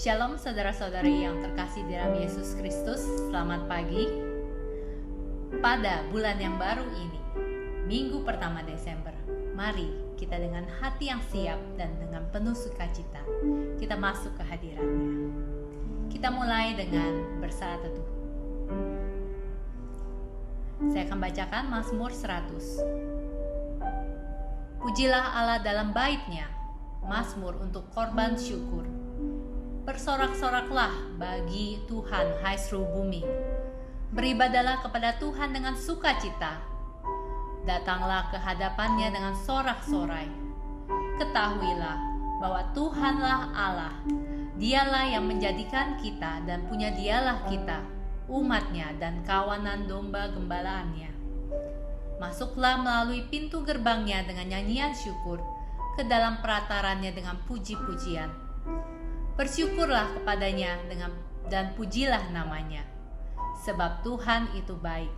Shalom saudara-saudari yang terkasih di dalam Yesus Kristus, selamat pagi. Pada bulan yang baru ini, minggu pertama Desember, mari kita dengan hati yang siap dan dengan penuh sukacita, kita masuk ke hadirat-Nya. Kita mulai dengan bersaat teduh. Saya akan bacakan Mazmur 100. Pujilah Allah dalam bait-Nya, Mazmur untuk korban syukur. Bersorak-soraklah bagi Tuhan, hai seluruh bumi. Beribadalah kepada Tuhan dengan sukacita. Datanglah ke hadapan-Nya dengan sorak-sorai. Ketahuilah bahwa Tuhanlah Allah. Dialah yang menjadikan kita dan punya Dialah kita, umat-Nya dan kawanan domba gembalaannya. Masuklah melalui pintu gerbang-Nya dengan nyanyian syukur, ke dalam perataran-Nya dengan puji-pujian. Bersyukurlah kepadanya dan pujilah namanya. Sebab Tuhan itu baik,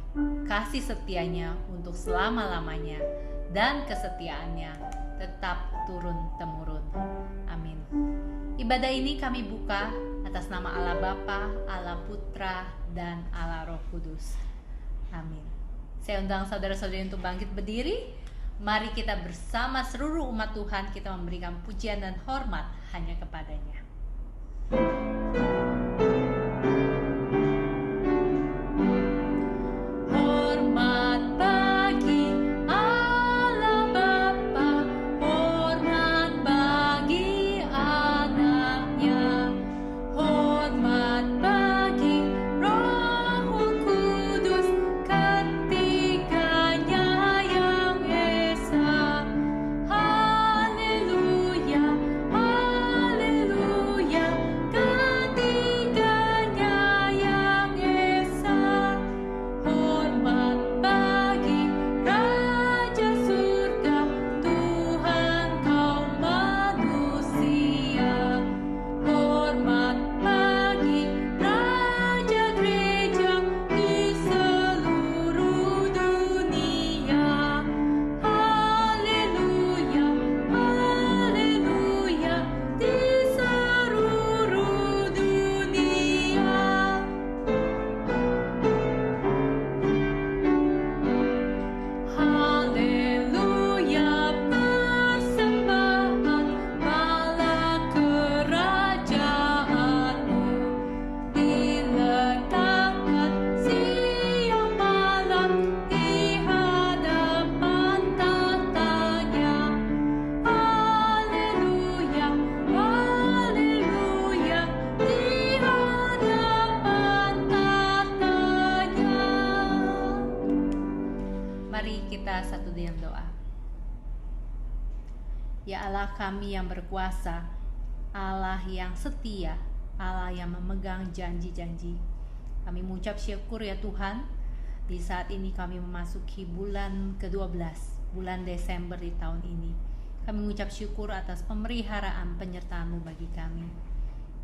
kasih setia-Nya untuk selama-lamanya, dan kesetiaan-Nya tetap turun-temurun. Amin. Ibadah ini kami buka atas nama Allah Bapa, Allah Putra, dan Allah Roh Kudus. Amin. Saya undang saudara-saudari untuk bangkit berdiri. Mari kita bersama seluruh umat Tuhan, kita memberikan pujian dan hormat hanya kepadanya. Hormat bagi Allah Bapa, hormat bagi Anak-Nya, hormat bagi Roh Kudus, ketiganya yang esa. Haleluya, haleluya, ketiganya yang esa. Hormat bagi Raja Surga, Tuhan kaum manusia. Hormat bagi Raja Gereja di seluruh dunia. Haleluya, haleluya, di seluruh dunia. Haleluya, persembahan malah kerajaanmu diletakkan siang malam di hadapan tatanya. Haleluya, haleluya, di hadapan tatanya. Mari kita satu dalam doa. Ya Allah kami yang berkuasa, Allah yang setia, Allah yang memegang janji-janji, kami mengucap syukur ya Tuhan. Di saat ini kami memasuki bulan ke-12, bulan Desember di tahun ini. Kami mengucap syukur atas pemeliharaan penyertaan-Mu bagi kami.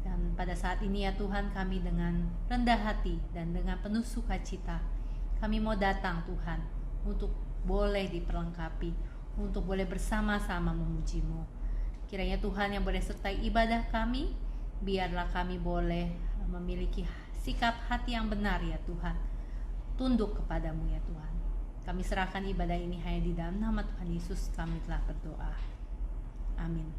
Dan pada saat ini ya Tuhan, kami dengan rendah hati dan dengan penuh sukacita, kami mau datang Tuhan, untuk boleh diperlengkapi, untuk boleh bersama-sama memuji-Mu. Kiranya Tuhan yang boleh sertai ibadah kami, biarlah kami boleh memiliki sikap hati yang benar ya Tuhan, tunduk kepadamu ya Tuhan. Kami serahkan ibadah ini hanya di dalam nama Tuhan Yesus kami telah berdoa. Amin.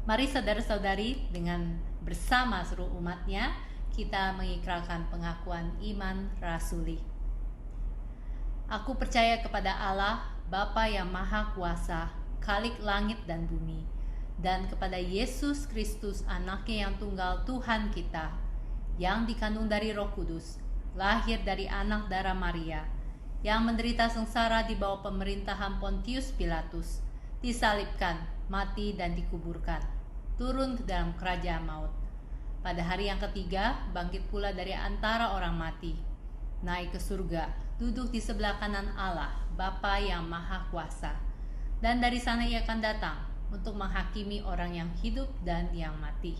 Mari saudara-saudari dengan bersama seluruh umat-Nya, kita mengikrarkan pengakuan iman rasuli. Aku percaya kepada Allah, Bapa yang Maha Kuasa, Khalik langit dan bumi, dan kepada Yesus Kristus, Anak-Nya yang tunggal Tuhan kita, yang dikandung dari Roh Kudus, lahir dari anak darah Maria, yang menderita sengsara di bawah pemerintahan Pontius Pilatus, disalibkan, mati dan dikuburkan, turun ke dalam kerajaan maut. Pada hari yang ketiga, bangkit pula dari antara orang mati, naik ke surga, duduk di sebelah kanan Allah, Bapa yang Maha Kuasa. Dan dari sana Ia akan datang untuk menghakimi orang yang hidup dan yang mati.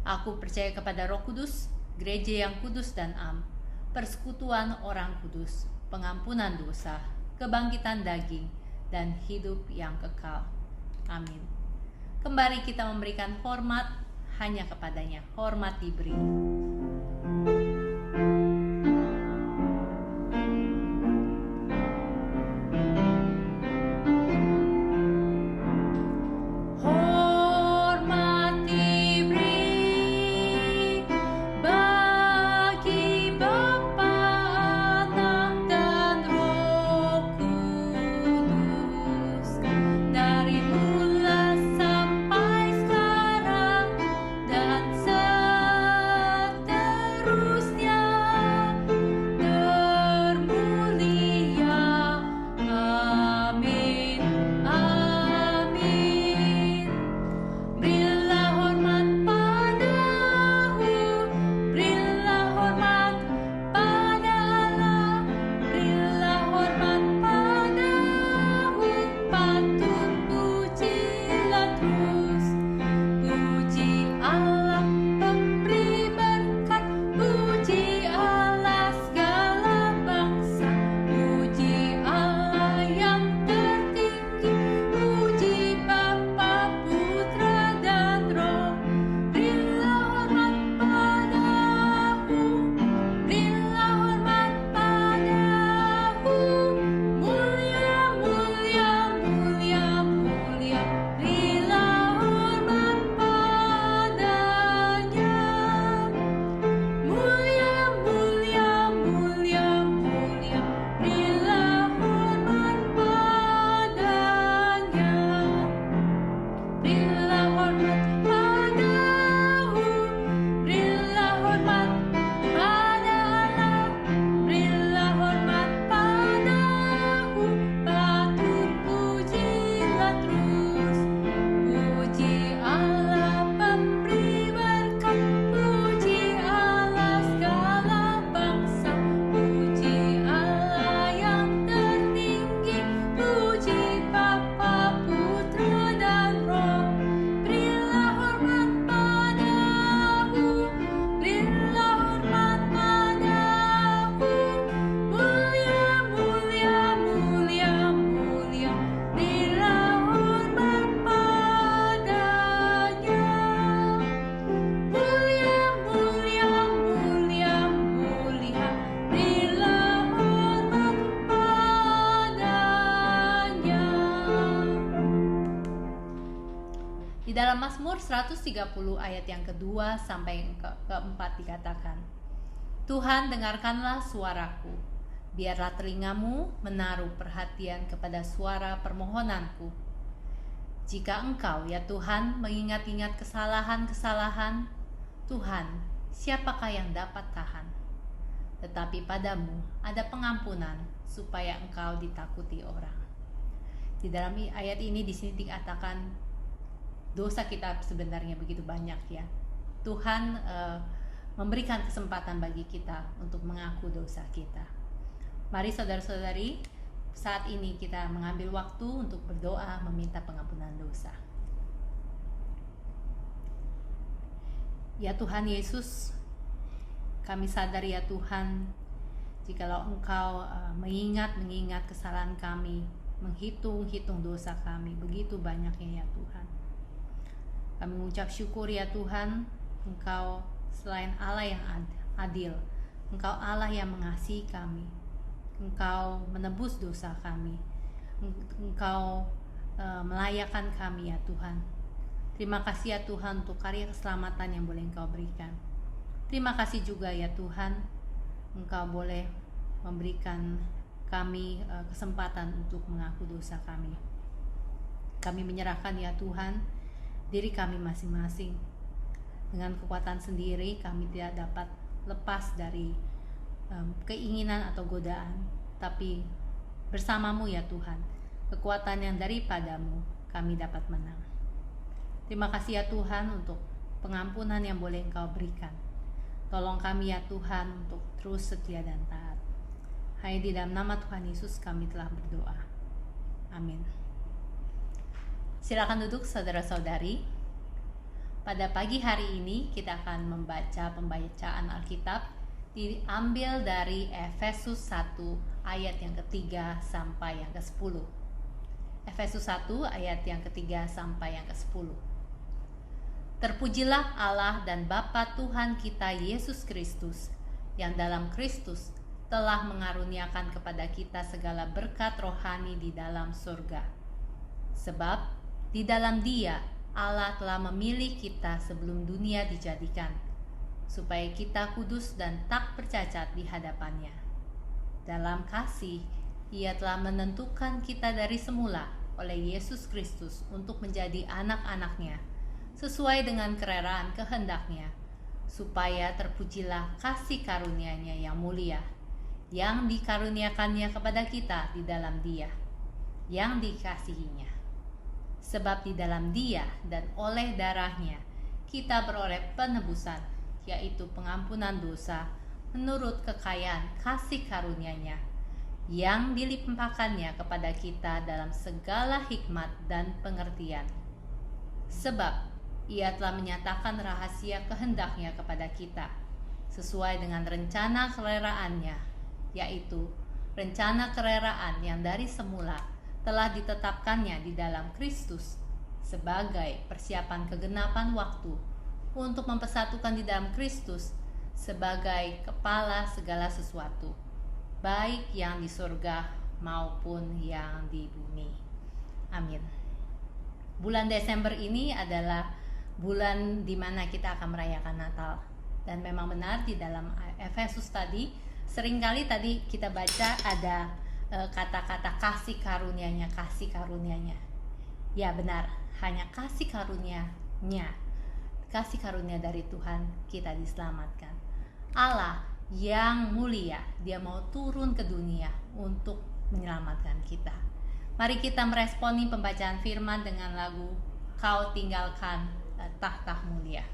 Aku percaya kepada Roh Kudus, gereja yang kudus dan am, persekutuan orang kudus, pengampunan dosa, kebangkitan daging, dan hidup yang kekal. Amin. Kembali kita memberikan hormat hanya kepadanya hormat diberi. Di dalam Mazmur 130 ayat yang kedua sampai yang keempat dikatakan, Tuhan, dengarkanlah suaraku, biarlah telingamu menaruh perhatian kepada suara permohonanku. Jika Engkau, ya Tuhan, mengingat-ingat kesalahan-kesalahan, Tuhan, siapakah yang dapat tahan? Tetapi padamu ada pengampunan supaya Engkau ditakuti orang. Di dalam ayat ini di sini dikatakan dosa kita sebenarnya begitu banyak ya. Tuhan memberikan kesempatan bagi kita untuk mengaku dosa kita. Mari saudara-saudari, saat ini kita mengambil waktu untuk berdoa meminta pengampunan dosa. Ya Tuhan Yesus, kami sadar ya Tuhan, jikalau Engkau mengingat kesalahan kami, menghitung dosa kami, begitu banyaknya ya Tuhan. Kami mengucap syukur ya Tuhan, Engkau selain Allah yang adil, Engkau Allah yang mengasihi kami, Engkau menebus dosa kami, Engkau melayakan kami ya Tuhan. Terima kasih ya Tuhan untuk karya keselamatan yang boleh Engkau berikan. Terima kasih juga ya Tuhan, Engkau boleh memberikan kami kesempatan untuk mengaku dosa kami. Kami menyerahkan ya Tuhan diri kami masing-masing. Dengan kekuatan sendiri kami tidak dapat lepas dari keinginan atau godaan, tapi bersamamu ya Tuhan, kekuatan yang daripadamu kami dapat menang. Terima kasih ya Tuhan untuk pengampunan yang boleh Engkau berikan. Tolong kami ya Tuhan untuk terus setia dan taat. Hanya di dalam nama Tuhan Yesus kami telah berdoa. Amin. Silakan duduk saudara-saudari. Pada pagi hari ini kita akan membaca pembacaan Alkitab diambil dari Efesus 1 ayat yang ketiga sampai yang ke-10. Efesus 1 ayat yang ketiga sampai yang ke-10. Terpujilah Allah dan Bapa Tuhan kita Yesus Kristus, yang dalam Kristus telah mengaruniakan kepada kita segala berkat rohani di dalam surga. Sebab di dalam Dia Allah telah memilih kita sebelum dunia dijadikan, supaya kita kudus dan tak bercacat di hadapannya. Dalam kasih, Ia telah menentukan kita dari semula oleh Yesus Kristus untuk menjadi anak-anak-Nya, sesuai dengan kereraan kehendak-Nya, supaya terpujilah kasih karunia-Nya yang mulia, yang dikaruniakannya kepada kita di dalam Dia, yang dikasihinya. Sebab di dalam Dia dan oleh darah-Nya, kita beroleh penebusan, yaitu pengampunan dosa, menurut kekayaan kasih karunia-Nya, yang dilimpahkannya kepada kita dalam segala hikmat dan pengertian. Sebab Ia telah menyatakan rahasia kehendak-Nya kepada kita, sesuai dengan rencana kereraan-Nya, yaitu rencana kereraan yang dari semula telah ditetapkannya di dalam Kristus sebagai persiapan kegenapan waktu untuk mempersatukan di dalam Kristus sebagai kepala segala sesuatu, baik yang di surga maupun yang di bumi. Amin. Bulan Desember ini adalah bulan di mana kita akan merayakan Natal. Dan memang benar di dalam Efesus tadi, seringkali tadi kita baca ada kata-kata kasih karunia-Nya, kasih karunia-Nya. Ya benar, hanya kasih karunia-Nya, kasih karunia dari Tuhan kita diselamatkan. Allah yang mulia, Dia mau turun ke dunia untuk menyelamatkan kita. Mari kita meresponi pembacaan firman dengan lagu Kau Tinggalkan Tahta Mulia.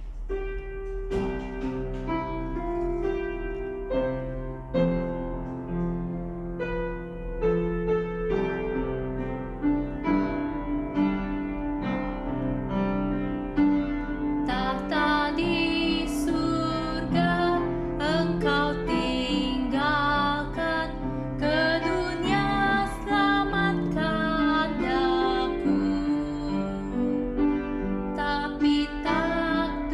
Tapi tak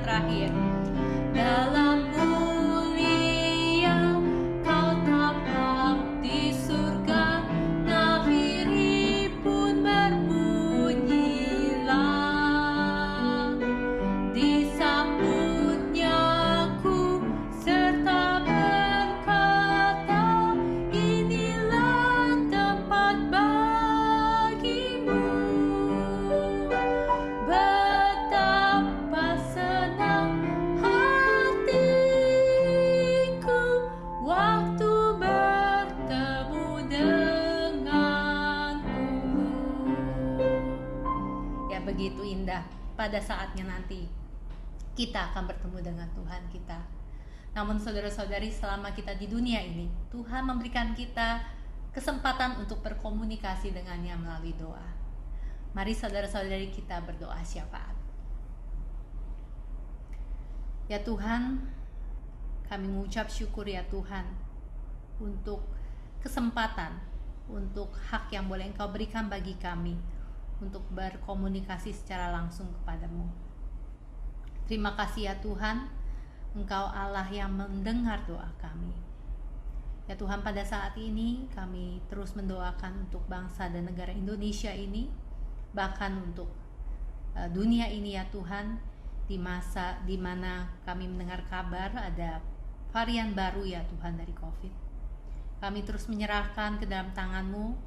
terakhir. Dalam mulia kau tampak di surga, nafiri pun berbunyilah. Disambutnya ku serta berkata, inilah tempat bagimu. Betapa senang hatiku waktu bertemu denganmu. Ya, begitu indah pada saatnya nanti kita akan bertemu dengan Tuhan kita. Namun saudara-saudari, selama kita di dunia ini, Tuhan memberikan kita kesempatan untuk berkomunikasi dengannya melalui doa. Mari saudara-saudari kita berdoa syafaat. Ya Tuhan, kami mengucap syukur ya Tuhan untuk kesempatan, untuk hak yang boleh Engkau berikan bagi kami untuk berkomunikasi secara langsung kepadamu. Terima kasih ya Tuhan, Engkau Allah yang mendengar doa kami. Ya Tuhan, pada saat ini kami terus mendoakan untuk bangsa dan negara Indonesia ini, bahkan untuk dunia ini ya Tuhan, di masa di mana kami mendengar kabar ada varian baru ya Tuhan dari COVID. Kami terus menyerahkan ke dalam tangan-Mu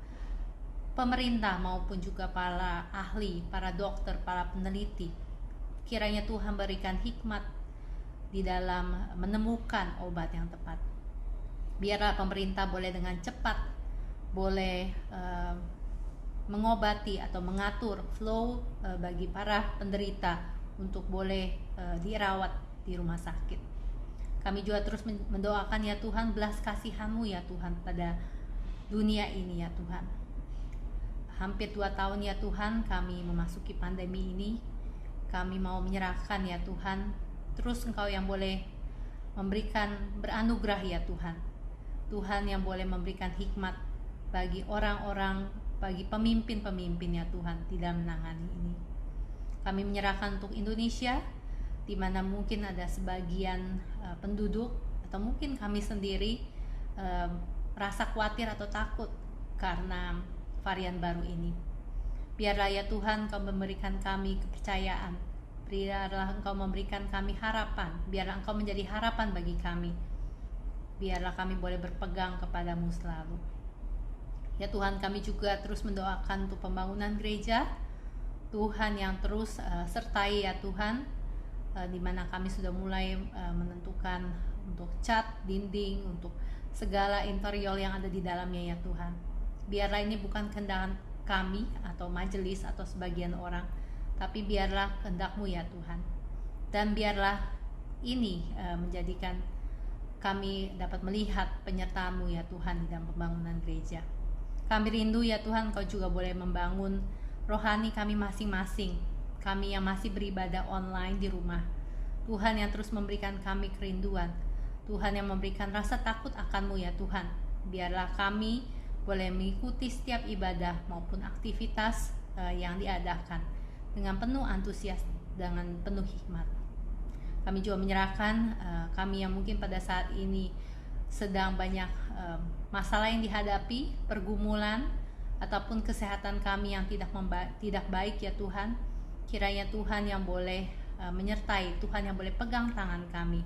pemerintah maupun juga para ahli, para dokter, para peneliti. Kiranya Tuhan berikan hikmat di dalam menemukan obat yang tepat. Biarlah pemerintah boleh dengan cepat boleh mengobati atau mengatur flow bagi para penderita untuk boleh dirawat di rumah sakit. Kami juga terus mendoakan ya Tuhan, belas kasihan-Mu ya Tuhan pada dunia ini ya Tuhan. Hampir 2 tahun ya Tuhan kami memasuki pandemi ini. Kami mau menyerahkan ya Tuhan, terus Engkau yang boleh memberikan beranugerah ya Tuhan. Tuhan yang boleh memberikan hikmat bagi orang-orang, bagi pemimpin-pemimpin ya Tuhan di dalam menangani ini. Kami menyerahkan untuk Indonesia, di mana mungkin ada sebagian penduduk atau mungkin kami sendiri rasa khawatir atau takut karena varian baru ini. Biarlah ya Tuhan Engkau memberikan kami kepercayaan, biarlah Engkau memberikan kami harapan, biarlah Engkau menjadi harapan bagi kami, biarlah kami boleh berpegang kepadamu selalu. Ya Tuhan, kami juga terus mendoakan untuk pembangunan gereja, Tuhan yang terus sertai ya Tuhan, di mana kami sudah mulai menentukan untuk cat dinding, untuk segala interior yang ada di dalamnya ya Tuhan. Biarlah ini bukan kehendak kami atau majelis atau sebagian orang, tapi biarlah kehendak-Mu ya Tuhan. Dan biarlah ini menjadikan kami dapat melihat penyertaan-Mu ya Tuhan di dalam pembangunan gereja. Kami rindu ya Tuhan Kau juga boleh membangun rohani kami masing-masing, kami yang masih beribadah online di rumah. Tuhan yang terus memberikan kami kerinduan, Tuhan yang memberikan rasa takut akan-Mu ya Tuhan. Biarlah kami boleh mengikuti setiap ibadah maupun aktivitas yang diadakan dengan penuh antusias, dengan penuh hikmat. Kami juga menyerahkan kami yang mungkin pada saat ini sedang banyak masalah yang dihadapi, pergumulan ataupun kesehatan kami yang tidak baik ya Tuhan. Kiranya Tuhan yang boleh menyertai, Tuhan yang boleh pegang tangan kami,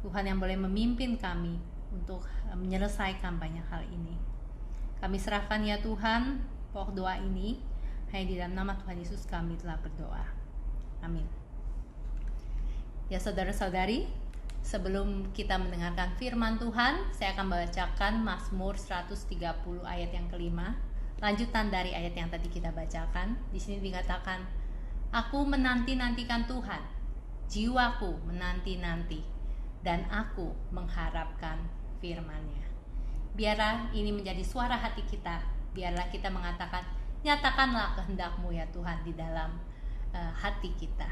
Tuhan yang boleh memimpin kami untuk menyelesaikan banyak hal ini. Kami serahkan ya Tuhan pokok doa ini hanya di dalam nama Tuhan Yesus kami telah berdoa. Amin. Ya saudara-saudari, sebelum kita mendengarkan firman Tuhan, saya akan membacakan Mazmur 130 ayat yang kelima, lanjutan dari ayat yang tadi kita bacakan. Di sini dikatakan, aku menanti-nantikan Tuhan, jiwaku menanti-nanti, dan aku mengharapkan firman-Nya. Biarlah ini menjadi suara hati kita, biarlah kita mengatakan, nyatakanlah kehendak-Mu ya Tuhan di dalam hati kita.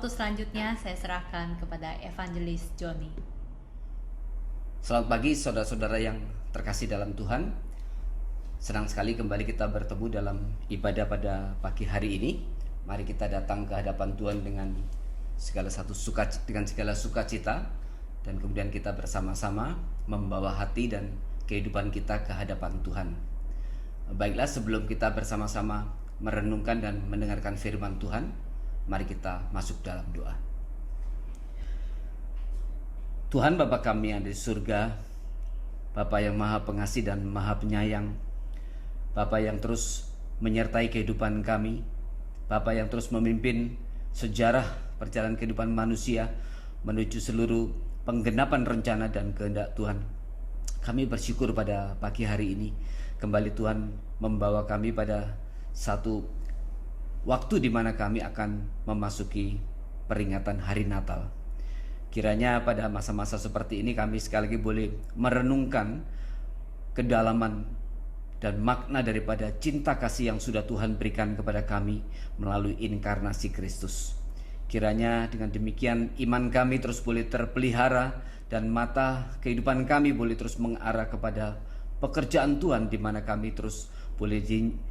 waktu selanjutnya saya serahkan kepada Evangelis Joni. Selamat pagi saudara-saudara yang terkasih dalam Tuhan. Senang sekali kembali kita bertemu dalam ibadah pada pagi hari ini. Mari kita datang ke hadapan Tuhan dengan segala sukacita, dan kemudian kita bersama-sama membawa hati dan kehidupan kita ke hadapan Tuhan. Baiklah, sebelum kita bersama-sama merenungkan dan mendengarkan firman Tuhan, mari kita masuk dalam doa. Tuhan Bapa kami yang di surga, Bapa yang maha pengasih dan maha penyayang, Bapa yang terus menyertai kehidupan kami, Bapa yang terus memimpin sejarah perjalanan kehidupan manusia menuju seluruh penggenapan rencana dan kehendak Tuhan. Kami bersyukur pada pagi hari ini kembali Tuhan membawa kami pada satu waktu di mana kami akan memasuki peringatan hari Natal. Kiranya pada masa-masa seperti ini kami sekali lagi boleh merenungkan kedalaman dan makna daripada cinta kasih yang sudah Tuhan berikan kepada kami melalui inkarnasi Kristus. Kiranya dengan demikian iman kami terus boleh terpelihara dan mata kehidupan kami boleh terus mengarah kepada pekerjaan Tuhan, di mana kami terus boleh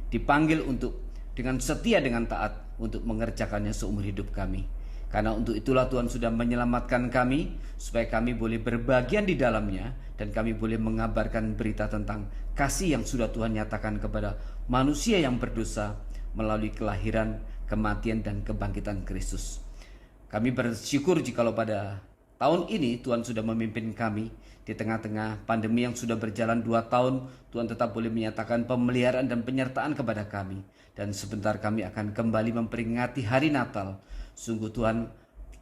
dipanggil untuk dengan setia, dengan taat untuk mengerjakannya seumur hidup kami. Karena untuk itulah Tuhan sudah menyelamatkan kami, supaya kami boleh berbagian di dalamnya dan kami boleh mengabarkan berita tentang kasih yang sudah Tuhan nyatakan kepada manusia yang berdosa melalui kelahiran, kematian, dan kebangkitan Kristus. Kami bersyukur jikalau pada tahun ini Tuhan sudah memimpin kami di tengah-tengah pandemi yang sudah berjalan 2 tahun. Tuhan tetap boleh menyatakan pemeliharaan dan penyertaan kepada kami. Dan sebentar kami akan kembali memperingati hari Natal. Sungguh Tuhan,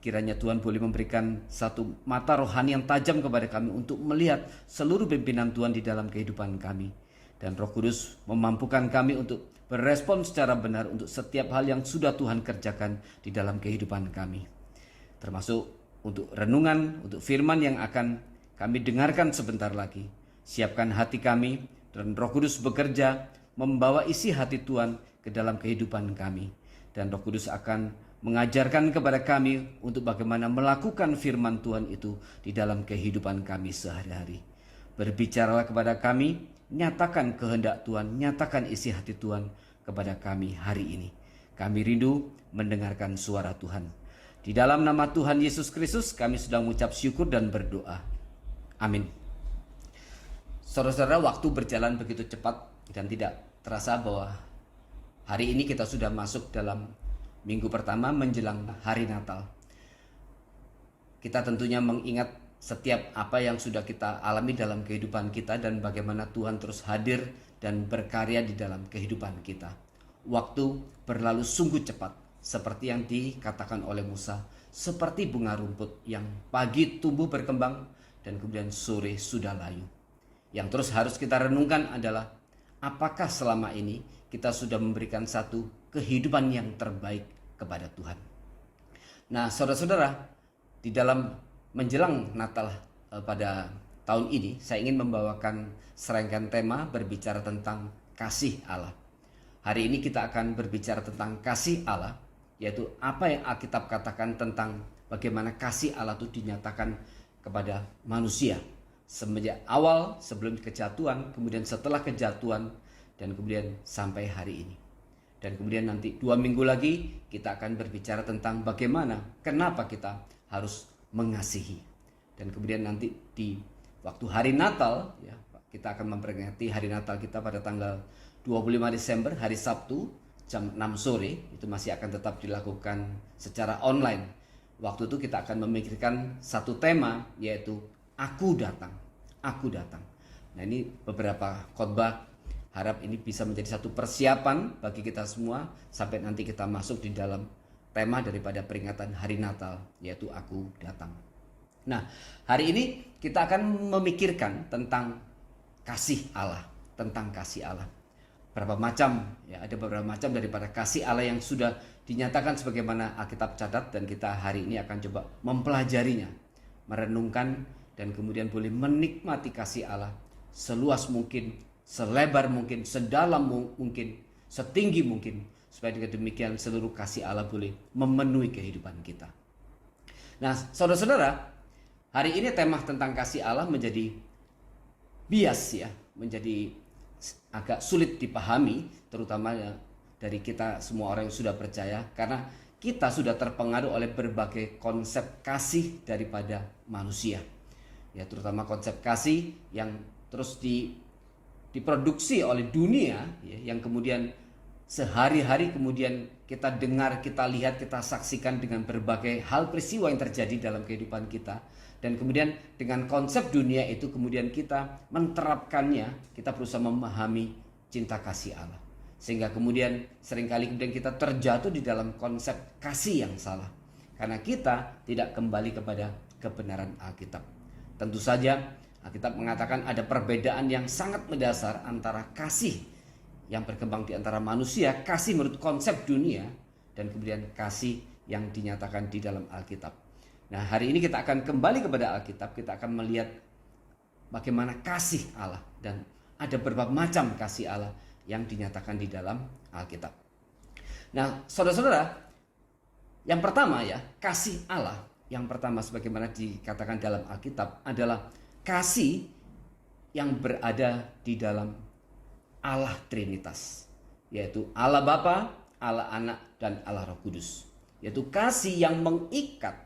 kiranya Tuhan boleh memberikan satu mata rohani yang tajam kepada kami untuk melihat seluruh pimpinan Tuhan di dalam kehidupan kami. Dan Roh Kudus memampukan kami untuk berespon secara benar untuk setiap hal yang sudah Tuhan kerjakan di dalam kehidupan kami. Termasuk untuk renungan, untuk firman yang akan kami dengarkan sebentar lagi. Siapkan hati kami dan Roh Kudus bekerja membawa isi hati Tuhan ke dalam kehidupan kami. Dan Roh Kudus akan mengajarkan kepada kami untuk bagaimana melakukan firman Tuhan itu di dalam kehidupan kami sehari-hari. Berbicaralah kepada kami, nyatakan kehendak Tuhan, nyatakan isi hati Tuhan kepada kami hari ini. Kami rindu mendengarkan suara Tuhan. Di dalam nama Tuhan Yesus Kristus kami sudah mengucap syukur dan berdoa. Amin. Saudara-saudara, waktu berjalan begitu cepat dan tidak terasa bahwa hari ini kita sudah masuk dalam minggu pertama menjelang hari Natal. Kita tentunya mengingat setiap apa yang sudah kita alami dalam kehidupan kita dan bagaimana Tuhan terus hadir dan berkarya di dalam kehidupan kita. Waktu berlalu sungguh cepat, seperti yang dikatakan oleh Musa, seperti bunga rumput yang pagi tumbuh berkembang dan kemudian sore sudah layu. Yang terus harus kita renungkan adalah apakah selama ini kita sudah memberikan satu kehidupan yang terbaik kepada Tuhan. Nah, saudara-saudara, di dalam menjelang Natal pada tahun ini, saya ingin membawakan serangkaian tema berbicara tentang kasih Allah. Hari ini kita akan berbicara tentang kasih Allah, yaitu apa yang Alkitab katakan tentang bagaimana kasih Allah itu dinyatakan kepada manusia. Semenjak awal, sebelum kejatuhan, kemudian setelah kejatuhan, dan kemudian sampai hari ini. Dan kemudian nanti 2 minggu lagi kita akan berbicara tentang bagaimana, kenapa kita harus mengasihi. Dan kemudian nanti di waktu hari Natal, ya, kita akan memperingati hari Natal kita pada tanggal 25 Desember, hari Sabtu, jam 6 sore. Itu masih akan tetap dilakukan secara online. Waktu itu kita akan memikirkan satu tema, yaitu Aku Datang. Aku Datang. Nah, ini beberapa khotbah. Harap ini bisa menjadi satu persiapan bagi kita semua sampai nanti kita masuk di dalam tema daripada peringatan hari Natal, yaitu Aku Datang. Nah, hari ini kita akan memikirkan tentang kasih Allah, tentang kasih Allah. Berapa macam, ya, ada beberapa macam daripada kasih Allah yang sudah dinyatakan sebagaimana Alkitab catat, dan kita hari ini akan coba mempelajarinya, merenungkan, dan kemudian boleh menikmati kasih Allah seluas mungkin, selebar mungkin, sedalam mungkin, setinggi mungkin, supaya dengan demikian seluruh kasih Allah boleh memenuhi kehidupan kita. Nah, saudara-saudara, hari ini tema tentang kasih Allah menjadi bias ya, menjadi agak sulit dipahami, terutama ya dari kita semua orang yang sudah percaya, karena kita sudah terpengaruh oleh berbagai konsep kasih daripada manusia. Ya, terutama konsep kasih yang terus diproduksi oleh dunia ya, yang kemudian sehari-hari kemudian kita dengar, kita lihat, kita saksikan dengan berbagai hal peristiwa yang terjadi dalam kehidupan kita. Dan kemudian dengan konsep dunia itu kemudian kita menerapkannya, kita berusaha memahami cinta kasih Allah. Sehingga kemudian seringkali kemudian kita terjatuh di dalam konsep kasih yang salah. Karena kita tidak kembali kepada kebenaran Alkitab. Tentu saja Alkitab mengatakan ada perbedaan yang sangat mendasar antara kasih yang berkembang di antara manusia, kasih menurut konsep dunia, dan kemudian kasih yang dinyatakan di dalam Alkitab. Nah, hari ini kita akan kembali kepada Alkitab, kita akan melihat bagaimana kasih Allah, dan ada beberapa macam kasih Allah yang dinyatakan di dalam Alkitab. Nah, saudara-saudara, yang pertama ya, kasih Allah, yang pertama sebagaimana dikatakan dalam Alkitab adalah kasih yang berada di dalam Allah Trinitas, yaitu Allah Bapa, Allah Anak, dan Allah Roh Kudus. Yaitu kasih yang mengikat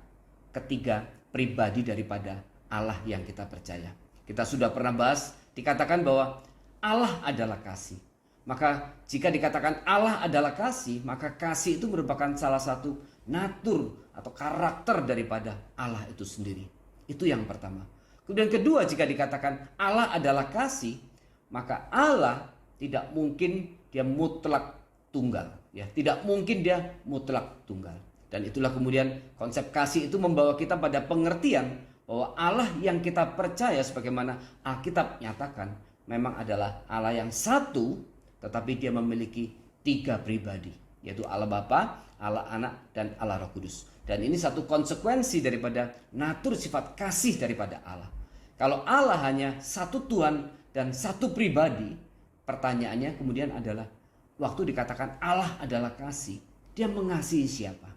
ketiga pribadi daripada Allah yang kita percaya. Kita sudah pernah bahas, dikatakan bahwa Allah adalah kasih. Maka jika dikatakan Allah adalah kasih, maka kasih itu merupakan salah satu natur atau karakter daripada Allah itu sendiri. Itu yang pertama. Kemudian kedua, jika dikatakan Allah adalah kasih, maka Allah tidak mungkin dia mutlak tunggal, ya, tidak mungkin dia mutlak tunggal. Dan itulah kemudian konsep kasih itu membawa kita pada pengertian bahwa Allah yang kita percaya sebagaimana Alkitab nyatakan memang adalah Allah yang satu, tetapi dia memiliki tiga pribadi, yaitu Allah Bapa, Allah Anak, dan Allah Roh Kudus. Dan ini satu konsekuensi daripada natur sifat kasih daripada Allah. Kalau Allah hanya satu Tuhan dan satu pribadi, pertanyaannya kemudian adalah, waktu dikatakan Allah adalah kasih, dia mengasihi siapa?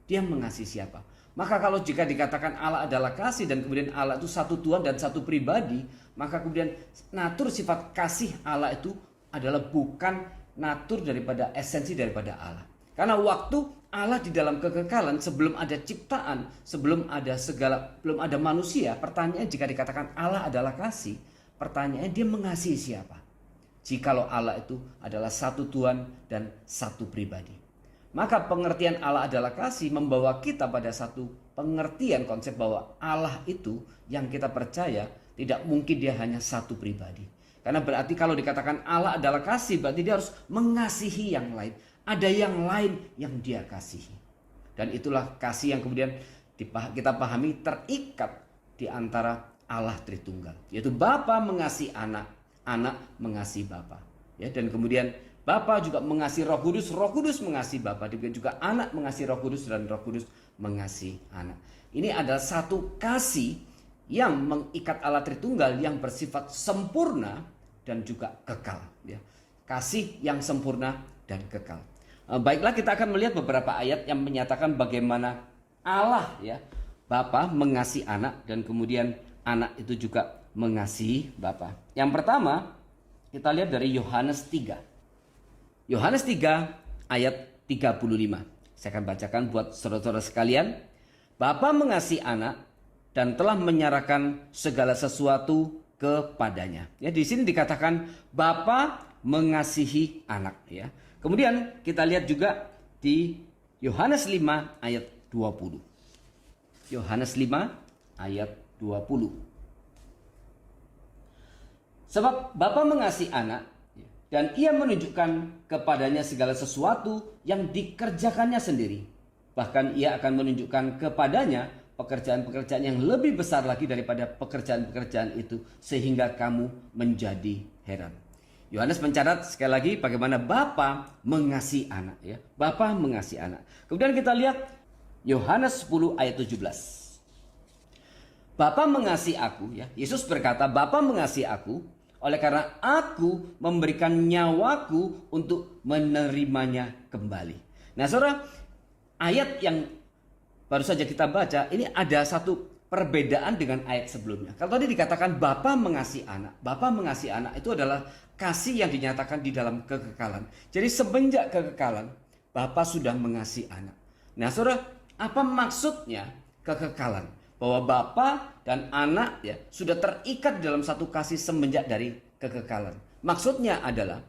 Dia mengasihi siapa? Maka kalau jika dikatakan Allah adalah kasih dan kemudian Allah itu satu Tuhan dan satu pribadi, maka kemudian natur sifat kasih Allah itu adalah bukan natur daripada esensi daripada Allah. Karena waktu Allah di dalam kekekalan, sebelum ada ciptaan, sebelum ada segala, belum ada manusia, pertanyaan jika dikatakan Allah adalah kasih, pertanyaannya dia mengasihi siapa? Jikalau Allah itu adalah satu Tuhan dan satu pribadi, maka pengertian Allah adalah kasih membawa kita pada satu pengertian konsep bahwa Allah itu yang kita percaya tidak mungkin dia hanya satu pribadi. Karena berarti kalau dikatakan Allah adalah kasih, berarti dia harus mengasihi yang lain. Ada yang lain yang dia kasihi. Dan itulah kasih yang kemudian kita pahami terikat di antara Allah Tritunggal, yaitu Bapa mengasihi Anak, Anak mengasihi Bapa, ya, dan kemudian Bapa juga mengasihi Roh Kudus, Roh Kudus mengasihi Bapa, demikian juga Anak mengasihi Roh Kudus dan Roh Kudus mengasihi Anak. Ini adalah satu kasih yang mengikat Allah Tritunggal yang bersifat sempurna dan juga kekal, ya. Kasih yang sempurna dan kekal. Baiklah, kita akan melihat beberapa ayat yang menyatakan bagaimana Allah, ya, Bapa mengasihi Anak dan kemudian Anak itu juga mengasihi Bapa. Yang pertama, kita lihat dari Yohanes 3. Yohanes 3 ayat 35. Saya akan bacakan buat saudara-saudara sekalian. Bapa mengasihi Anak dan telah menyerahkan segala sesuatu kepadanya. Ya, di sini dikatakan Bapa mengasihi Anak, ya. Kemudian kita lihat juga di Yohanes 5 ayat 20. Yohanes 5 ayat 20. Sebab Bapa mengasihi Anak dan Ia menunjukkan kepadanya segala sesuatu yang dikerjakannya sendiri. Bahkan Ia akan menunjukkan kepadanya pekerjaan-pekerjaan yang lebih besar lagi daripada pekerjaan-pekerjaan itu, sehingga kamu menjadi heran. Yohanes mencatat sekali lagi bagaimana Bapa mengasihi Anak, ya. Bapa mengasihi Anak. Kemudian kita lihat Yohanes 10 ayat 17. Bapa mengasihi aku, ya. Yesus berkata, Bapa mengasihi aku oleh karena aku memberikan nyawaku untuk menerimanya kembali. Nah, saudara, ayat yang baru saja kita baca, ini ada satu perbedaan dengan ayat sebelumnya. Kalau tadi dikatakan Bapa mengasihi anak itu adalah kasih yang dinyatakan di dalam kekekalan. Jadi semenjak kekekalan, Bapa sudah mengasihi anak. Nah, saudara, apa maksudnya kekekalan? Bahwa Bapa dan anak ya sudah terikat dalam satu kasih semenjak dari kekekalan. Maksudnya adalah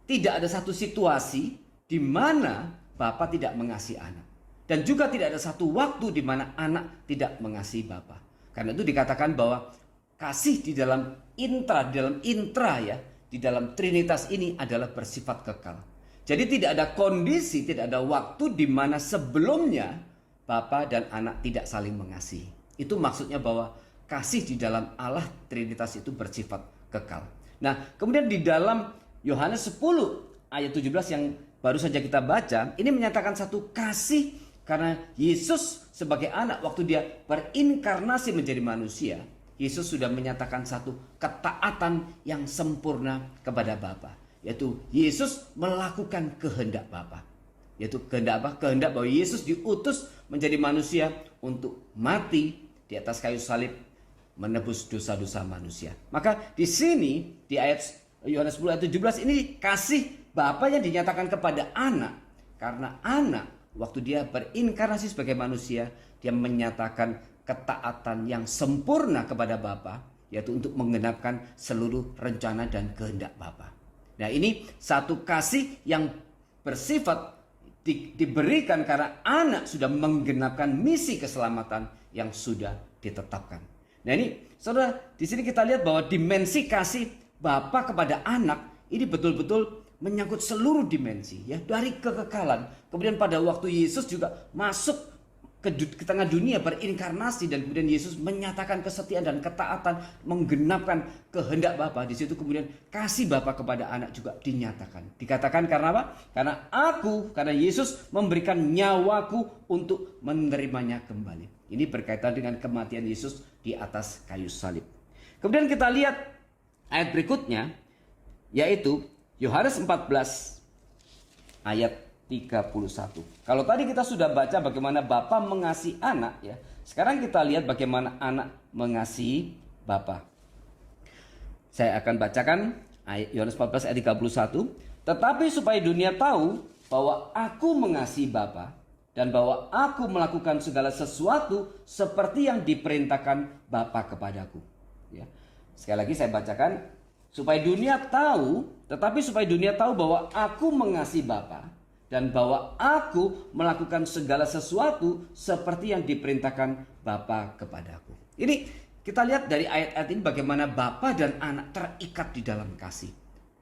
tidak ada satu situasi di mana Bapa tidak mengasihi anak. Dan juga tidak ada satu waktu di mana anak tidak mengasihi Bapa. Karena itu dikatakan bahwa kasih di dalam intra ya, di dalam Trinitas ini adalah bersifat kekal. Jadi tidak ada kondisi, tidak ada waktu di mana sebelumnya Bapa dan anak tidak saling mengasihi. Itu maksudnya bahwa kasih di dalam Allah Trinitas itu bersifat kekal. Nah, kemudian di dalam Yohanes 10 ayat 17 yang baru saja kita baca, ini menyatakan satu kasih karena Yesus sebagai anak waktu dia berinkarnasi menjadi manusia, Yesus sudah menyatakan satu ketaatan yang sempurna kepada Bapa, yaitu Yesus melakukan kehendak Bapa. Yaitu kehendak apa? Kehendak bahwa Yesus diutus menjadi manusia untuk mati di atas kayu salib menebus dosa-dosa manusia. Maka di sini di ayat Yohanes 10 ayat 17 ini kasih Bapa yang dinyatakan kepada anak, karena anak waktu dia berinkarnasi sebagai manusia, dia menyatakan ketaatan yang sempurna kepada Bapa, yaitu untuk menggenapkan seluruh rencana dan kehendak Bapa. Nah, ini satu kasih yang bersifat diberikan karena anak sudah menggenapkan misi keselamatan yang sudah ditetapkan. Nah, ini saudara, di sini kita lihat bahwa dimensi kasih Bapa kepada anak ini betul-betul menyangkut seluruh dimensi ya, dari kekekalan. Kemudian pada waktu Yesus juga masuk ke tengah dunia berinkarnasi, dan kemudian Yesus menyatakan kesetiaan dan ketaatan menggenapkan kehendak Bapa. Di situ kemudian kasih Bapa kepada anak juga dinyatakan. Dikatakan karena apa? Karena Yesus memberikan nyawaku untuk menerimanya kembali. Ini berkaitan dengan kematian Yesus di atas kayu salib. Kemudian kita lihat ayat berikutnya, yaitu Yohanes 14 ayat 31. Kalau tadi kita sudah baca bagaimana Bapa mengasihi anak ya, sekarang kita lihat bagaimana anak mengasihi Bapa. Saya akan bacakan Yohanes 14 ayat 31. Tetapi supaya dunia tahu bahwa aku mengasihi Bapa dan bahwa aku melakukan segala sesuatu seperti yang diperintahkan Bapa kepadaku. Ya. Sekali lagi saya bacakan, supaya dunia tahu, tetapi supaya dunia tahu bahwa aku mengasihi Bapa dan bahwa aku melakukan segala sesuatu seperti yang diperintahkan Bapa kepadaku. Ini kita lihat dari ayat-ayat ini bagaimana Bapa dan anak terikat di dalam kasih.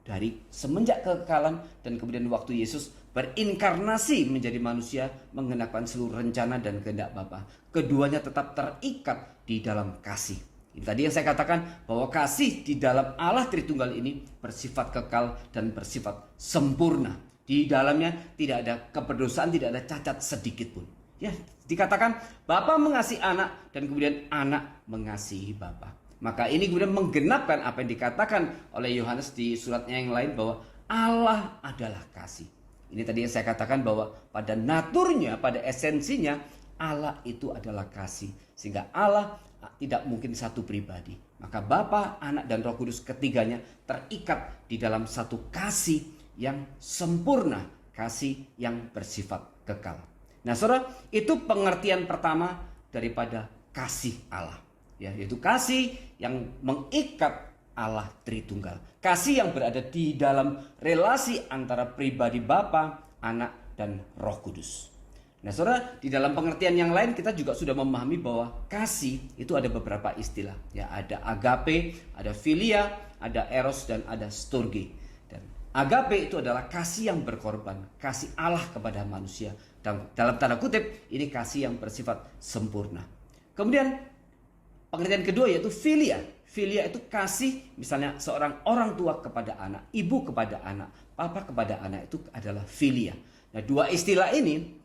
Dari semenjak kekekalan dan kemudian waktu Yesus berinkarnasi menjadi manusia, menggenapkan seluruh rencana dan kehendak Bapa. Keduanya tetap terikat di dalam kasih. Ini tadi yang saya katakan bahwa kasih di dalam Allah Tritunggal ini bersifat kekal dan bersifat sempurna. Di dalamnya tidak ada keberdosaan, tidak ada cacat sedikit pun. Ya, dikatakan Bapa mengasihi anak dan kemudian anak mengasihi Bapa. Maka ini kemudian menggenapkan apa yang dikatakan oleh Yohanes di suratnya yang lain bahwa Allah adalah kasih. Ini tadi yang saya katakan bahwa pada naturnya, pada esensinya Allah itu adalah kasih. Sehingga Allah tidak mungkin satu pribadi. Maka Bapa, Anak, dan Roh Kudus ketiganya terikat di dalam satu kasih yang sempurna, kasih yang bersifat kekal. Nah, saudara, itu pengertian pertama daripada kasih Allah. Ya, yaitu kasih yang mengikat Allah Tritunggal. Kasih yang berada di dalam relasi antara pribadi Bapa, Anak, dan Roh Kudus. Nah, saudara, di dalam pengertian yang lain kita juga sudah memahami bahwa kasih itu ada beberapa istilah. Ya, ada agape, ada philia, ada eros, dan ada storge. Dan agape itu adalah kasih yang berkorban, kasih Allah kepada manusia. Dan dalam tanda kutip, ini kasih yang bersifat sempurna. Kemudian pengertian kedua yaitu philia. Philia itu kasih, misalnya seorang orang tua kepada anak, ibu kepada anak, papa kepada anak, itu adalah philia. Nah, dua istilah ini,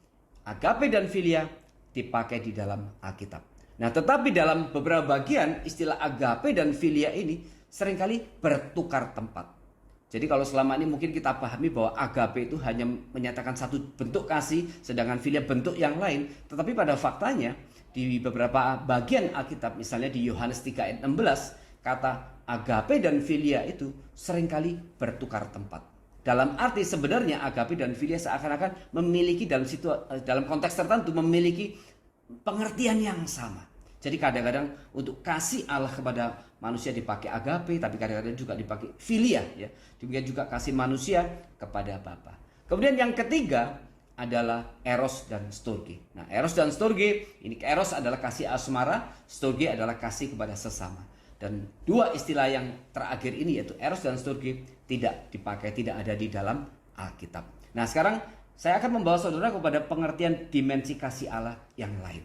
agape dan philia, dipakai di dalam Alkitab. Nah, tetapi dalam beberapa bagian istilah agape dan philia ini seringkali bertukar tempat. Jadi kalau selama ini mungkin kita pahami bahwa agape itu hanya menyatakan satu bentuk kasih, sedangkan filia bentuk yang lain. Tetapi pada faktanya di beberapa bagian Alkitab, misalnya di Yohanes 3 ayat 16, kata agape dan filia itu seringkali bertukar tempat. Dalam arti sebenarnya agape dan filia seakan-akan memiliki dalam konteks tertentu memiliki pengertian yang sama. Jadi kadang-kadang untuk kasih Allah kepada manusia dipakai agape, tapi kadang-kadang juga dipakai filia, ya. Demikian juga kasih manusia kepada Bapa. Kemudian yang ketiga adalah eros dan storge. Nah, eros dan storge, ini eros adalah kasih asmara, storge adalah kasih kepada sesama. Dan dua istilah yang terakhir ini yaitu eros dan storge tidak dipakai, tidak ada di dalam Alkitab. Nah, sekarang saya akan membawa saudara kepada pengertian dimensi kasih Allah yang lain.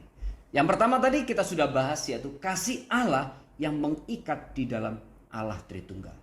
Yang pertama tadi kita sudah bahas yaitu kasih Allah yang mengikat di dalam Allah Tritunggal.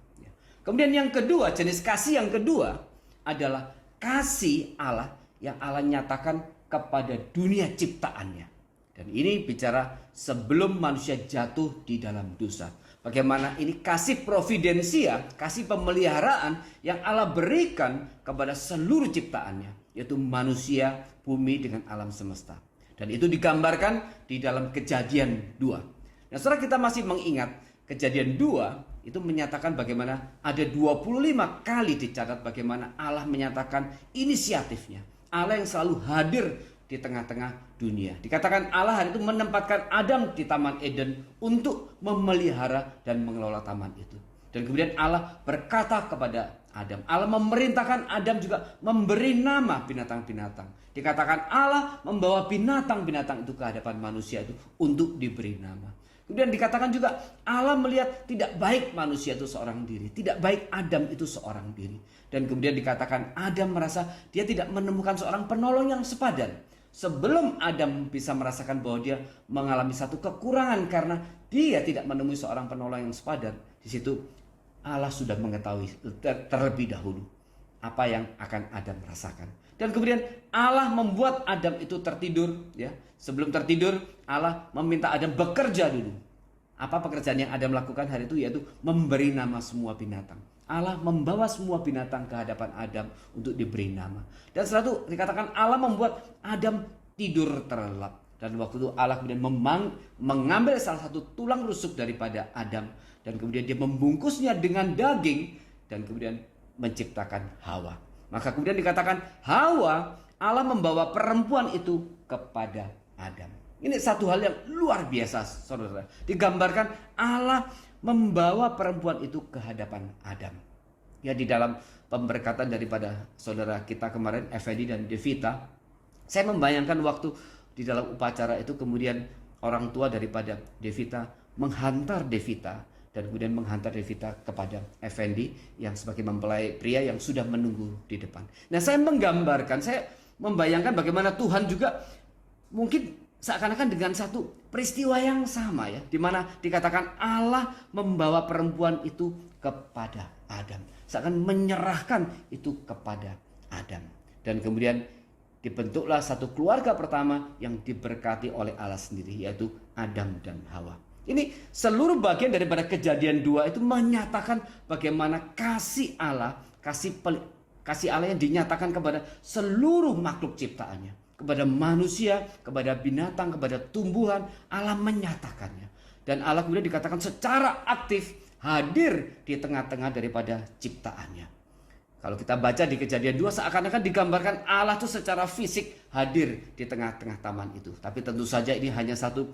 Kemudian yang kedua, jenis kasih yang kedua adalah kasih Allah yang Allah nyatakan kepada dunia ciptaannya. Dan ini bicara sebelum manusia jatuh di dalam dosa. Bagaimana ini kasih providensia, kasih pemeliharaan yang Allah berikan kepada seluruh ciptaannya, yaitu manusia, bumi dengan alam semesta. Dan itu digambarkan di dalam Kejadian 2. Nah, setelah kita masih mengingat Kejadian 2 itu menyatakan bagaimana ada 25 kali dicatat bagaimana Allah menyatakan inisiatifnya. Allah yang selalu hadir di tengah-tengah dunia. Dikatakan Allah hari itu menempatkan Adam di Taman Eden untuk memelihara dan mengelola taman itu. Dan kemudian Allah berkata kepada Adam. Allah memerintahkan Adam juga memberi nama binatang-binatang. Dikatakan Allah membawa binatang-binatang itu ke hadapan manusia itu untuk diberi nama. Kemudian dikatakan juga Allah melihat tidak baik manusia itu seorang diri. Tidak baik Adam itu seorang diri. Dan kemudian dikatakan Adam merasa dia tidak menemukan seorang penolong yang sepadan. Sebelum Adam bisa merasakan bahwa dia mengalami satu kekurangan karena dia tidak menemui seorang penolong yang sepadan. Di situ Allah sudah mengetahui terlebih dahulu apa yang akan Adam rasakan. Dan kemudian Allah membuat Adam itu tertidur, ya. Sebelum tertidur, Allah meminta Adam bekerja dulu. Apa pekerjaan yang Adam lakukan hari itu? Yaitu memberi nama semua binatang. Allah membawa semua binatang ke hadapan Adam untuk diberi nama. Dan setelah itu dikatakan Allah membuat Adam tidur terlelap. Dan waktu itu Allah kemudian mengambil salah satu tulang rusuk daripada Adam. Dan kemudian dia membungkusnya dengan daging. Dan kemudian menciptakan Hawa. Maka kemudian dikatakan Hawa, Allah membawa perempuan itu kepada Adam. Ini satu hal yang luar biasa, saudara. Digambarkan Allah membawa perempuan itu ke hadapan Adam. Ya, di dalam pemberkatan daripada saudara kita kemarin, Effendi dan Devita, saya membayangkan waktu di dalam upacara itu kemudian orang tua daripada Devita menghantar Devita dan kemudian menghantar Devita kepada Effendi yang sebagai mempelai pria yang sudah menunggu di depan. Nah, saya membayangkan bagaimana Tuhan juga mungkin seakan-akan dengan satu peristiwa yang sama, ya, di mana dikatakan Allah membawa perempuan itu kepada Adam, seakan menyerahkan itu kepada Adam. Dan kemudian dibentuklah satu keluarga pertama yang diberkati oleh Allah sendiri, yaitu Adam dan Hawa. Ini seluruh bagian daripada Kejadian 2 itu menyatakan bagaimana kasih Allah, kasih Allah yang dinyatakan kepada seluruh makhluk ciptaannya, kepada manusia, kepada binatang, kepada tumbuhan. Allah menyatakannya. Dan Allah kemudian dikatakan secara aktif hadir di tengah-tengah daripada ciptaannya. Kalau kita baca di Kejadian 2 seakan-akan digambarkan Allah itu secara fisik hadir di tengah-tengah taman itu. Tapi tentu saja ini hanya satu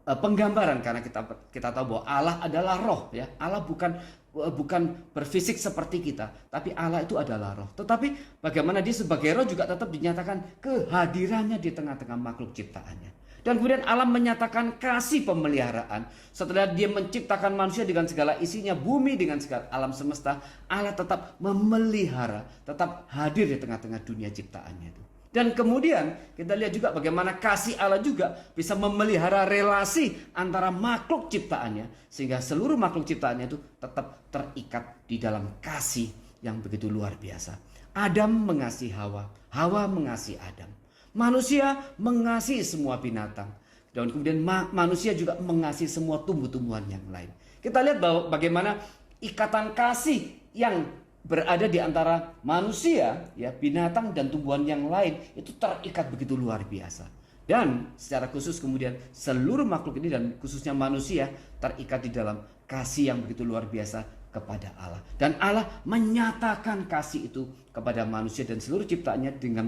penggambaran, karena kita tahu bahwa Allah adalah roh, ya. Allah bukan berfisik seperti kita, tapi Allah itu adalah roh. Tetapi bagaimana dia sebagai roh juga tetap dinyatakan kehadirannya di tengah-tengah makhluk ciptaannya. Dan kemudian Allah menyatakan kasih pemeliharaan. Setelah dia menciptakan manusia dengan segala isinya, bumi dengan segala alam semesta, Allah tetap memelihara, tetap hadir di tengah-tengah dunia ciptaannya itu. Dan kemudian kita lihat juga bagaimana kasih Allah juga bisa memelihara relasi antara makhluk ciptaannya. Sehingga seluruh makhluk ciptaannya itu tetap terikat di dalam kasih yang begitu luar biasa. Adam mengasihi Hawa, Hawa mengasihi Adam. Manusia mengasihi semua binatang. Dan kemudian manusia juga mengasihi semua tumbuh-tumbuhan yang lain. Kita lihat bahwa bagaimana ikatan kasih yang berada di antara manusia, ya, binatang dan tumbuhan yang lain itu terikat begitu luar biasa. Dan secara khusus kemudian seluruh makhluk ini dan khususnya manusia terikat di dalam kasih yang begitu luar biasa kepada Allah. Dan Allah menyatakan kasih itu kepada manusia dan seluruh ciptaannya dengan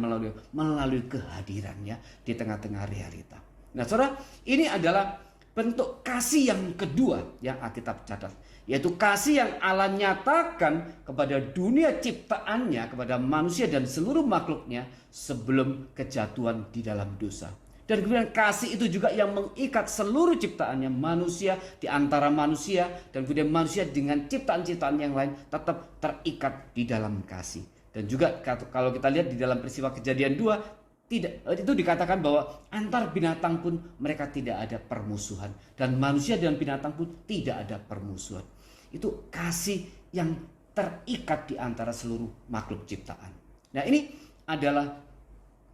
melalui kehadirannya di tengah-tengah realita. Nah, saudara, ini adalah bentuk kasih yang kedua yang Alkitab catat, yaitu kasih yang Allah nyatakan kepada dunia ciptaannya, kepada manusia dan seluruh makhluknya sebelum kejatuhan di dalam dosa. Dan kemudian kasih itu juga yang mengikat seluruh ciptaannya, manusia di antara manusia, dan kemudian manusia dengan ciptaan-ciptaan yang lain tetap terikat di dalam kasih. Dan juga kalau kita lihat di dalam peristiwa Kejadian 2, itu dikatakan bahwa antar binatang pun mereka tidak ada permusuhan, dan manusia dan binatang pun tidak ada permusuhan. Itu kasih yang terikat di antara seluruh makhluk ciptaan. Nah, ini adalah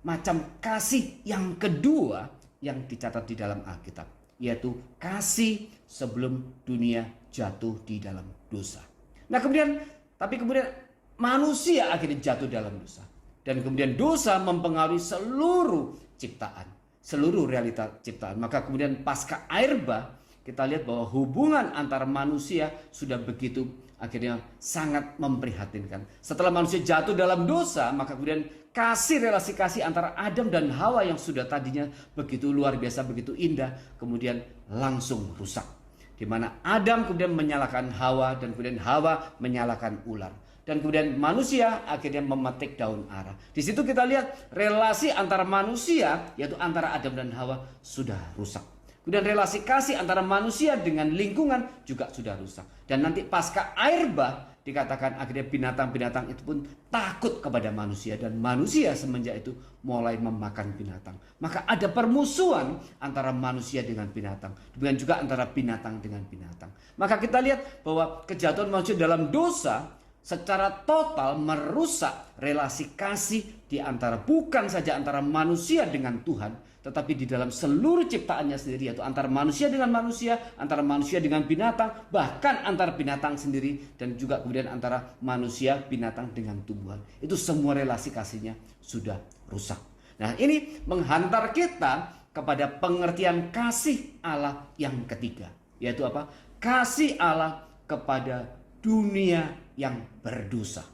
macam kasih yang kedua yang dicatat di dalam Alkitab, yaitu kasih sebelum dunia jatuh di dalam dosa. Nah, kemudian manusia akhirnya jatuh dalam dosa. Dan kemudian dosa mempengaruhi seluruh ciptaan, seluruh realita ciptaan. Maka kemudian pasca air bah, kita lihat bahwa hubungan antara manusia sudah begitu akhirnya sangat memprihatinkan. Setelah manusia jatuh dalam dosa, maka kemudian relasi kasih antara Adam dan Hawa yang sudah tadinya begitu luar biasa, begitu indah, kemudian langsung rusak. Di mana Adam kemudian menyalahkan Hawa dan kemudian Hawa menyalahkan ular. Dan kemudian manusia akhirnya memetik daun ara. Di situ kita lihat relasi antara manusia, yaitu antara Adam dan Hawa, sudah rusak. Kemudian relasi kasih antara manusia dengan lingkungan juga sudah rusak. Dan nanti pasca air bah, dikatakan akhirnya binatang-binatang itu pun takut kepada manusia. Dan manusia semenjak itu mulai memakan binatang. Maka ada permusuhan antara manusia dengan binatang. Demikian juga antara binatang dengan binatang. Maka kita lihat bahwa kejatuhan manusia dalam dosa secara total merusak relasi kasih di antara, bukan saja antara manusia dengan Tuhan, tetapi di dalam seluruh ciptaannya sendiri, yaitu antara manusia dengan manusia, antara manusia dengan binatang, bahkan antara binatang sendiri, dan juga kemudian antara manusia, binatang dengan tumbuhan. Itu semua relasi kasihnya sudah rusak. Nah, ini menghantar kita kepada pengertian kasih Allah yang ketiga, yaitu apa? Kasih Allah kepada dunia yang berdosa.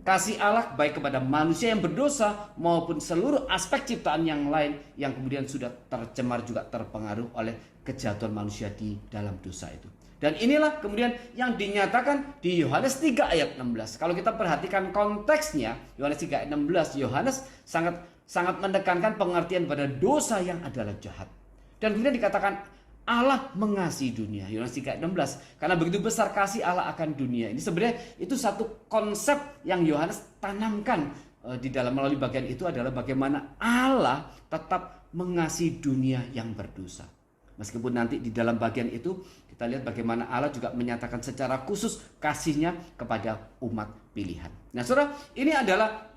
Kasih Allah baik kepada manusia yang berdosa maupun seluruh aspek ciptaan yang lain yang kemudian sudah tercemar juga terpengaruh oleh kejatuhan manusia di dalam dosa itu. Dan inilah kemudian yang dinyatakan di Yohanes 3 ayat 16. Kalau kita perhatikan konteksnya, Yohanes 3 ayat 16, Yohanes sangat menekankan pengertian pada dosa yang adalah jahat. Dan kemudian dikatakan Allah mengasihi dunia, Yohanes 3 ayat 16. Karena begitu besar kasih Allah akan dunia. Ini sebenarnya itu satu konsep yang Yohanes tanamkan di dalam melalui bagian itu adalah bagaimana Allah tetap mengasihi dunia yang berdosa. Meskipun nanti di dalam bagian itu kita lihat bagaimana Allah juga menyatakan secara khusus kasihnya kepada umat pilihan. Nah, saudara, ini adalah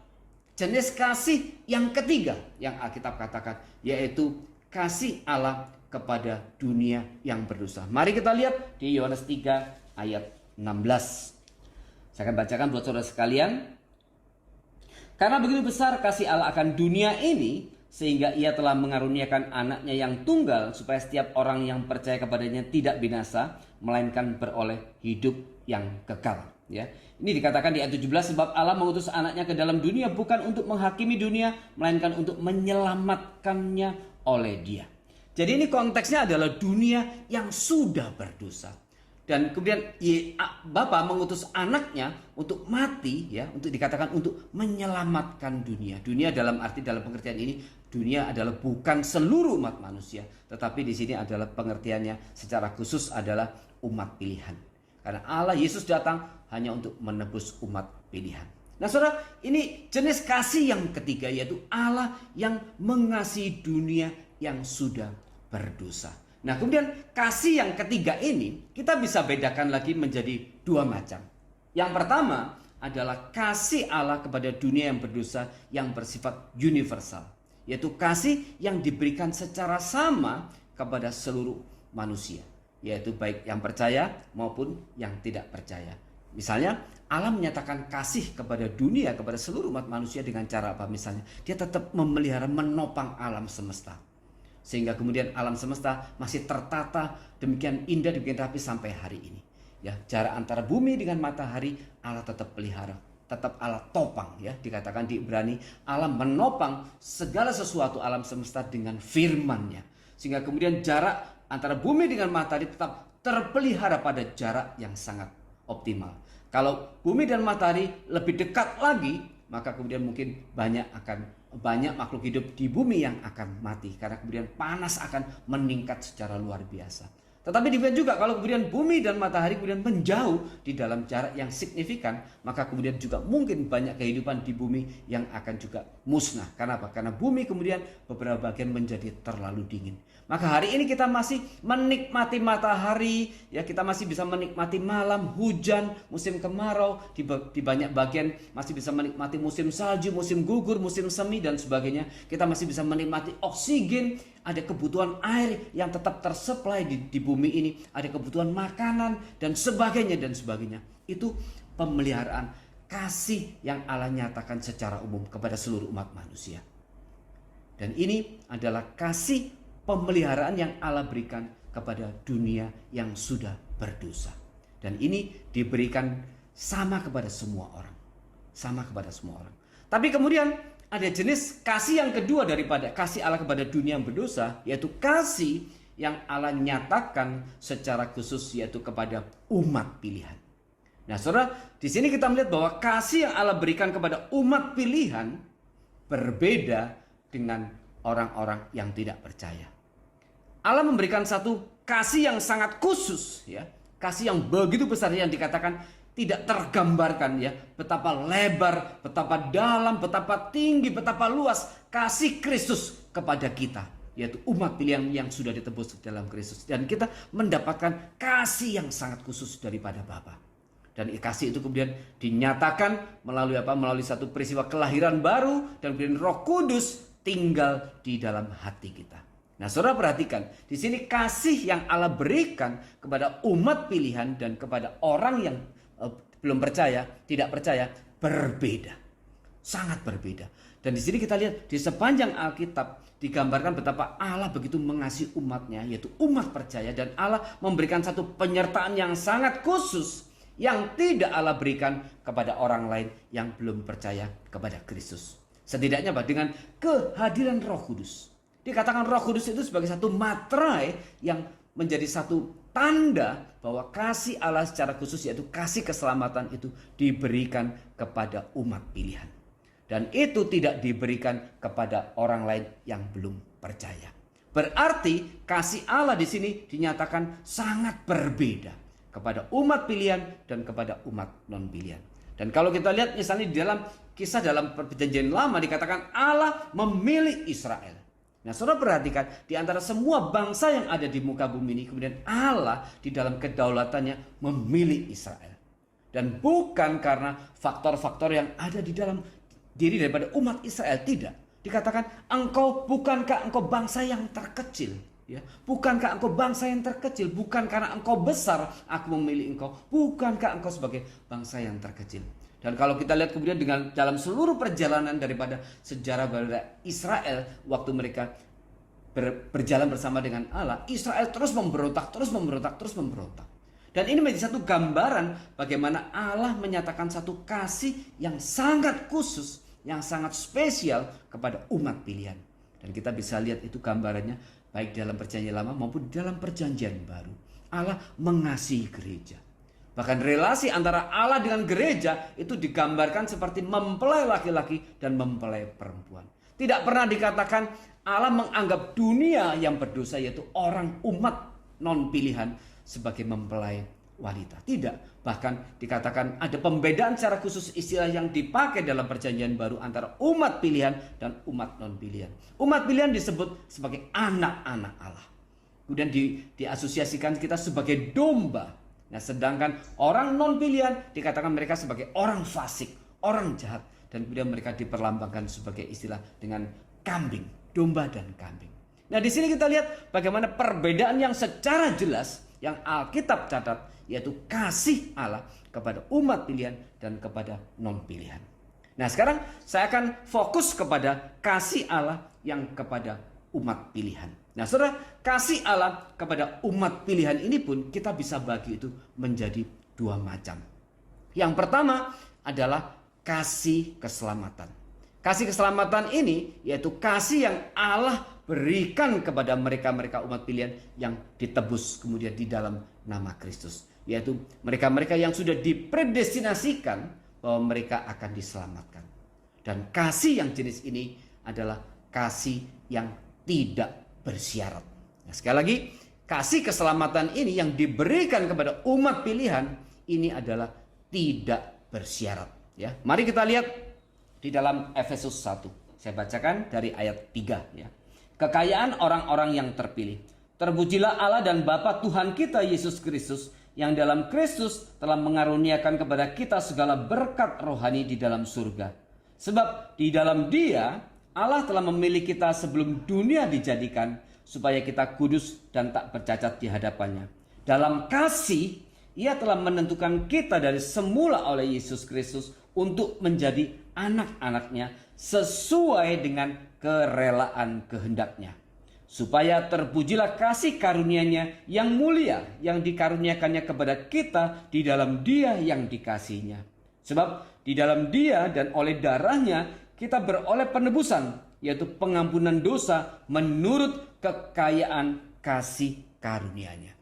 jenis kasih yang ketiga yang Alkitab katakan, yaitu kasih Allah kepada dunia yang berdosa. Mari kita lihat di Yohanes 3 ayat 16. Saya akan bacakan buat saudara sekalian. Karena begitu besar kasih Allah akan dunia ini, sehingga ia telah mengaruniakan anaknya yang tunggal, supaya setiap orang yang percaya kepadanya tidak binasa, melainkan beroleh hidup yang kekal. Ya, ini dikatakan di ayat 17, sebab Allah mengutus anaknya ke dalam dunia bukan untuk menghakimi dunia, melainkan untuk menyelamatkannya oleh dia. Jadi ini konteksnya adalah dunia yang sudah berdosa. Dan kemudian Bapa mengutus anaknya untuk mati, ya, untuk dikatakan untuk menyelamatkan dunia. Dunia dalam arti, dalam pengertian ini, dunia adalah bukan seluruh umat manusia, tetapi di sini adalah pengertiannya secara khusus adalah umat pilihan. Karena Allah Yesus datang hanya untuk menebus umat pilihan. Nah, saudara, ini jenis kasih yang ketiga, yaitu Allah yang mengasihi dunia yang sudah berdosa. Nah, kemudian kasih yang ketiga ini kita bisa bedakan lagi menjadi dua macam. Yang pertama adalah kasih Allah kepada dunia yang berdosa yang bersifat universal, yaitu kasih yang diberikan secara sama kepada seluruh manusia, yaitu baik yang percaya maupun yang tidak percaya. Misalnya Allah menyatakan kasih kepada dunia, kepada seluruh umat manusia dengan cara apa? Misalnya dia tetap memelihara, menopang alam semesta. Sehingga kemudian alam semesta masih tertata demikian indah, demikian rapi sampai hari ini. Ya, jarak antara bumi dengan matahari Allah tetap pelihara, tetap Allah topang. Ya, dikatakan di Ibrani Allah menopang segala sesuatu alam semesta dengan firman-Nya. Sehingga kemudian jarak antara bumi dengan matahari tetap terpelihara pada jarak yang sangat optimal. Kalau bumi dan matahari lebih dekat lagi, maka kemudian mungkin banyak makhluk hidup di bumi yang akan mati karena kemudian panas akan meningkat secara luar biasa. Tetapi demikian juga kalau kemudian bumi dan matahari kemudian menjauh di dalam jarak yang signifikan, maka kemudian juga mungkin banyak kehidupan di bumi yang akan juga musnah. Karena apa? Karena bumi kemudian beberapa bagian menjadi terlalu dingin. Maka hari ini kita masih menikmati matahari, ya, kita masih bisa menikmati malam, hujan, musim kemarau, di banyak bagian masih bisa menikmati musim salju, musim gugur, musim semi dan sebagainya. Kita masih bisa menikmati oksigen, ada kebutuhan air yang tetap tersuplai di bumi ini, ada kebutuhan makanan dan sebagainya dan sebagainya. Itu pemeliharaan kasih yang Allah nyatakan secara umum kepada seluruh umat manusia. Dan ini adalah kasih pemeliharaan yang Allah berikan kepada dunia yang sudah berdosa. Dan ini diberikan sama kepada semua orang. Sama kepada semua orang. Tapi kemudian ada jenis kasih yang kedua daripada kasih Allah kepada dunia yang berdosa, yaitu kasih yang Allah nyatakan secara khusus yaitu kepada umat pilihan. Nah, saudara, di sini kita melihat bahwa kasih yang Allah berikan kepada umat pilihan berbeda dengan orang-orang yang tidak percaya. Allah memberikan satu kasih yang sangat khusus, ya, kasih yang begitu besar yang dikatakan tidak tergambarkan, ya, betapa lebar, betapa dalam, betapa tinggi, betapa luas kasih Kristus kepada kita, yaitu umat pilihan yang sudah ditebus dalam Kristus. Dan kita mendapatkan kasih yang sangat khusus daripada Bapa. Dan kasih itu kemudian dinyatakan melalui apa? Melalui satu peristiwa kelahiran baru dan kemudian Roh Kudus tinggal di dalam hati kita. Nah, saudara perhatikan, di sini kasih yang Allah berikan kepada umat pilihan dan kepada orang yang belum percaya, tidak percaya, berbeda. Sangat berbeda. Dan di sini kita lihat di sepanjang Alkitab digambarkan betapa Allah begitu mengasihi umatnya, yaitu umat percaya, dan Allah memberikan satu penyertaan yang sangat khusus yang tidak Allah berikan kepada orang lain yang belum percaya kepada Kristus. Setidaknya apa? Dengan kehadiran Roh Kudus. Dikatakan Roh Kudus itu sebagai satu materai yang menjadi satu tanda bahwa kasih Allah secara khusus, yaitu kasih keselamatan, itu diberikan kepada umat pilihan. Dan itu tidak diberikan kepada orang lain yang belum percaya. Berarti kasih Allah di sini dinyatakan sangat berbeda kepada umat pilihan dan kepada umat non pilihan. Dan kalau kita lihat misalnya di dalam kisah dalam perjanjian lama dikatakan Allah memilih Israel. Nah, saudara perhatikan, di antara semua bangsa yang ada di muka bumi ini, kemudian Allah di dalam kedaulatannya memilih Israel. Dan bukan karena faktor-faktor yang ada di dalam diri daripada umat Israel, tidak. Dikatakan, bukankah engkau bangsa yang terkecil? Ya, bukankah engkau bangsa yang terkecil? Bukan karena engkau besar, aku memilih engkau. Bukankah engkau sebagai bangsa yang terkecil? Dan kalau kita lihat kemudian dalam seluruh perjalanan daripada sejarah Israel, waktu mereka berjalan bersama dengan Allah, Israel terus memberontak. Dan ini menjadi satu gambaran bagaimana Allah menyatakan satu kasih yang sangat khusus, yang sangat spesial kepada umat pilihan. Dan kita bisa lihat itu gambarannya baik dalam perjanjian lama maupun dalam perjanjian baru. Allah mengasihi gereja. Bahkan relasi antara Allah dengan gereja itu digambarkan seperti mempelai laki-laki dan mempelai perempuan. Tidak pernah dikatakan Allah menganggap dunia yang berdosa, yaitu orang umat non pilihan, sebagai mempelai wanita. Tidak. Bahkan dikatakan ada pembedaan secara khusus istilah yang dipakai dalam perjanjian baru antara umat pilihan dan umat non pilihan. Umat pilihan disebut sebagai anak-anak Allah. Kemudian diasosiasikan kita sebagai domba. Nah, sedangkan orang non pilihan dikatakan mereka sebagai orang fasik, orang jahat, dan kemudian mereka diperlambangkan sebagai istilah dengan kambing, domba dan kambing. Nah, di sini kita lihat bagaimana perbedaan yang secara jelas yang Alkitab catat yaitu kasih Allah kepada umat pilihan dan kepada non pilihan. Nah, sekarang saya akan fokus kepada kasih Allah yang kepada umat pilihan. Nah, saudara, kasih Allah kepada umat pilihan ini pun kita bisa bagi itu menjadi dua macam. Yang pertama adalah kasih keselamatan. Kasih keselamatan ini yaitu kasih yang Allah berikan kepada mereka-mereka umat pilihan yang ditebus kemudian di dalam nama Kristus. Yaitu mereka-mereka yang sudah dipredestinasikan bahwa mereka akan diselamatkan. Dan kasih yang jenis ini adalah kasih yang tidak bersyarat. Nah, sekali lagi, kasih keselamatan ini yang diberikan kepada umat pilihan ini adalah tidak bersyarat. Ya, mari kita lihat di dalam Efesus 1. Saya bacakan dari ayat 3 ya. Kekayaan orang-orang yang terpilih. Terpujilah Allah dan Bapa Tuhan kita Yesus Kristus yang dalam Kristus telah mengaruniakan kepada kita segala berkat rohani di dalam surga. Sebab di dalam Dia Allah telah memilih kita sebelum dunia dijadikan supaya kita kudus dan tak bercacat di hadapannya. Dalam kasih Ia telah menentukan kita dari semula oleh Yesus Kristus untuk menjadi anak-anaknya sesuai dengan kerelaan kehendaknya. Supaya terpujilah kasih karunia-Nya yang mulia yang dikaruniakannya kepada kita di dalam Dia yang dikasihinya. Sebab di dalam Dia dan oleh darahnya kita beroleh penebusan, yaitu pengampunan dosa menurut kekayaan kasih karunia-Nya.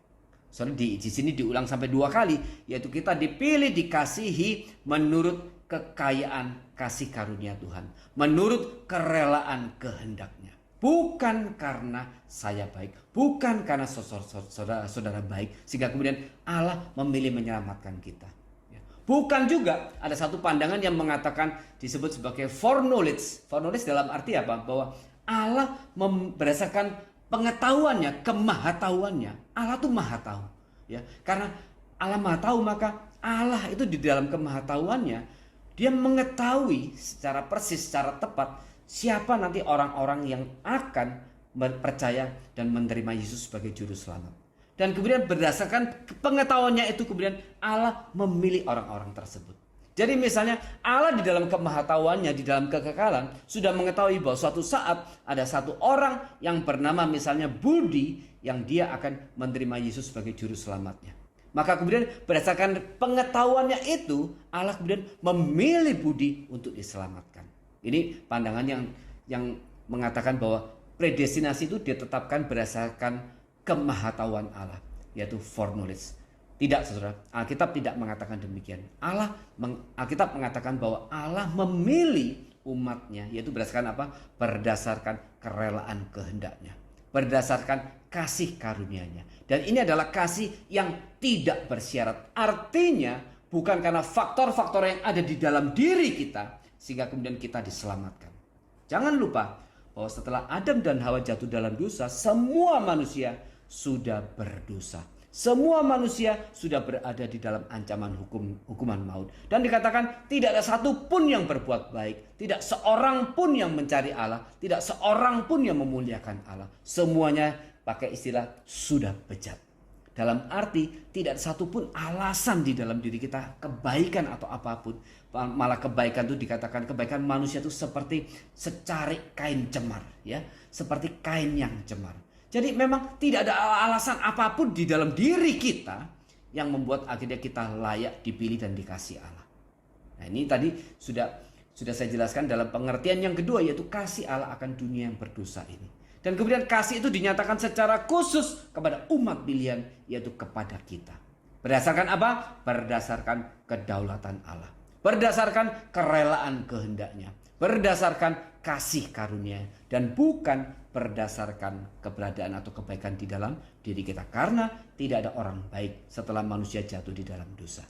Soalnya di sini diulang sampai 2 kali, yaitu kita dipilih, dikasihi menurut kekayaan kasih karunia Tuhan, menurut kerelaan kehendaknya. Bukan karena saya baik, bukan karena saudara baik, sehingga kemudian Allah memilih menyelamatkan kita. Bukan juga ada satu pandangan yang mengatakan disebut sebagai foreknowledge. Foreknowledge dalam arti apa? Bahwa Allah berdasarkan pengetahuannya, kemahatauannya. Allah tuh maha tahu. Ya, karena Allah maha tahu, maka Allah itu di dalam kemahatauannya Dia mengetahui secara persis, secara tepat siapa nanti orang-orang yang akan percaya dan menerima Yesus sebagai juru selamat. Dan kemudian berdasarkan pengetahuannya itu kemudian Allah memilih orang-orang tersebut. Jadi misalnya Allah di dalam kemahatauannya, di dalam kekekalan sudah mengetahui bahwa suatu saat ada satu orang yang bernama misalnya Budi yang dia akan menerima Yesus sebagai juru selamatnya. Maka kemudian berdasarkan pengetahuannya itu Allah kemudian memilih Budi untuk diselamatkan. Ini pandangan yang mengatakan bahwa predestinasi itu ditetapkan berdasarkan kemahatauan Allah, yaitu foreknowledge. Tidak, saudara, Alkitab tidak mengatakan demikian. Alkitab mengatakan bahwa Allah memilih umatnya, yaitu berdasarkan apa? Berdasarkan kerelaan kehendaknya, berdasarkan kasih karunia-Nya. Dan ini adalah kasih yang tidak bersyarat. Artinya bukan karena faktor-faktor yang ada di dalam diri kita sehingga kemudian kita diselamatkan. Jangan lupa bahwa setelah Adam dan Hawa jatuh dalam dosa, semua manusia sudah berdosa. Semua manusia sudah berada di dalam ancaman hukuman maut. Dan dikatakan tidak ada satupun yang berbuat baik. Tidak seorang pun yang mencari Allah. Tidak seorang pun yang memuliakan Allah. Semuanya pakai istilah sudah bejat. Dalam arti tidak ada satupun alasan di dalam diri kita kebaikan atau apapun. Malah kebaikan itu dikatakan kebaikan manusia itu seperti secarik kain cemar. Ya, seperti kain yang cemar. Jadi memang tidak ada alasan apapun di dalam diri kita yang membuat akhirnya kita layak dipilih dan dikasih Allah. Nah, ini tadi sudah saya jelaskan dalam pengertian yang kedua, yaitu kasih Allah akan dunia yang berdosa ini. Dan kemudian kasih itu dinyatakan secara khusus kepada umat pilihan, yaitu kepada kita. Berdasarkan apa? Berdasarkan kedaulatan Allah. Berdasarkan kerelaan kehendaknya. Berdasarkan kasih karunia. Dan bukan berdasarkan keberadaan atau kebaikan di dalam diri kita. Karena tidak ada orang baik setelah manusia jatuh di dalam dosa.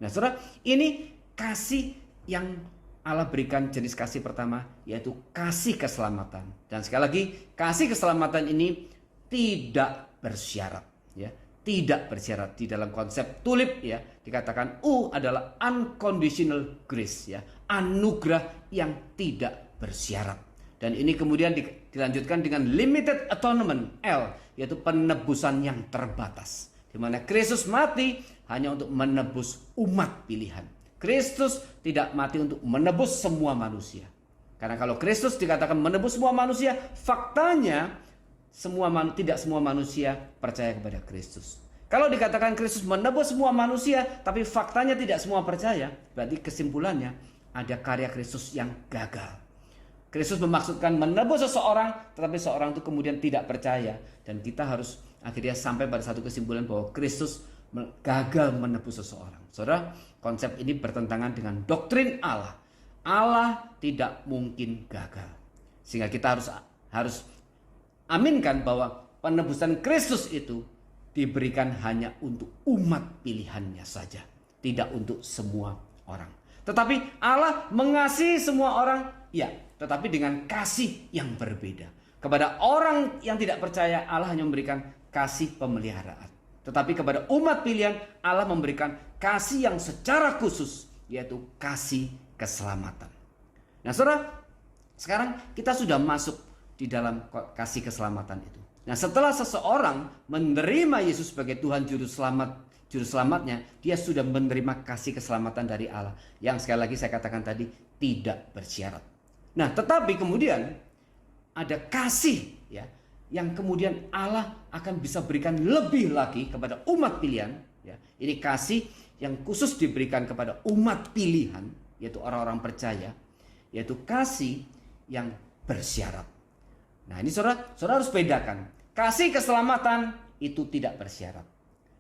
Nah, saudara, ini kasih yang Allah berikan jenis kasih pertama, yaitu kasih keselamatan. Dan sekali lagi, kasih keselamatan ini tidak bersyarat, ya, tidak bersyarat. Di dalam konsep tulip, ya, dikatakan adalah unconditional grace, ya, anugerah yang tidak bersyarat. Dan ini kemudian dilanjutkan dengan limited atonement, L, yaitu penebusan yang terbatas. Di di mana Kristus mati hanya untuk menebus umat pilihan. Kristus tidak mati untuk menebus semua manusia. Karena kalau Kristus dikatakan menebus semua manusia, faktanya tidak semua manusia percaya kepada Kristus. Kalau dikatakan Kristus menebus semua manusia, tapi faktanya tidak semua percaya, berarti kesimpulannya ada karya Kristus yang gagal. Kristus memaksudkan menebus seseorang, tetapi seorang itu kemudian tidak percaya. Dan kita harus akhirnya sampai pada satu kesimpulan bahwa Kristus gagal menebus seseorang. Saudara, konsep ini bertentangan dengan doktrin Allah. Allah tidak mungkin gagal. Sehingga kita harus aminkan bahwa penebusan Kristus itu diberikan hanya untuk umat pilihannya saja, tidak untuk semua orang. Tetapi Allah mengasihi semua orang, ya, tetapi dengan kasih yang berbeda. Kepada orang yang tidak percaya, Allah hanya memberikan kasih pemeliharaan. Tetapi kepada umat pilihan, Allah memberikan kasih yang secara khusus, yaitu kasih keselamatan. Nah, saudara, sekarang kita sudah masuk di dalam kasih keselamatan itu. Nah, setelah seseorang menerima Yesus sebagai Tuhan Juru Selamatnya, dia sudah menerima kasih keselamatan dari Allah. Yang sekali lagi saya katakan tadi, tidak bersyarat. Nah, tetapi kemudian ada kasih, ya, yang kemudian Allah akan bisa berikan lebih lagi kepada umat pilihan. Ya. Ini kasih yang khusus diberikan kepada umat pilihan, yaitu orang-orang percaya, yaitu kasih yang bersyarat. Nah, ini saudara harus bedakan. Kasih keselamatan itu tidak bersyarat.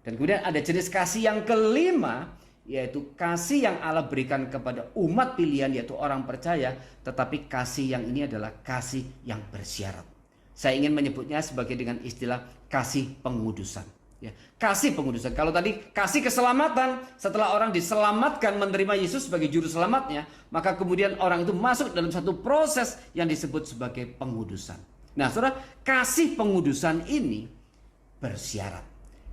Dan kemudian ada jenis kasih yang kelima, yaitu kasih yang Allah berikan kepada umat pilihan, yaitu orang percaya. Tetapi kasih yang ini adalah kasih yang bersyarat. Saya ingin menyebutnya sebagai dengan istilah kasih pengudusan. Ya, kasih pengudusan. Kalau tadi kasih keselamatan, setelah orang diselamatkan menerima Yesus sebagai juru selamatnya, maka kemudian orang itu masuk dalam satu proses yang disebut sebagai pengudusan. Nah, saudara, kasih pengudusan ini bersyarat.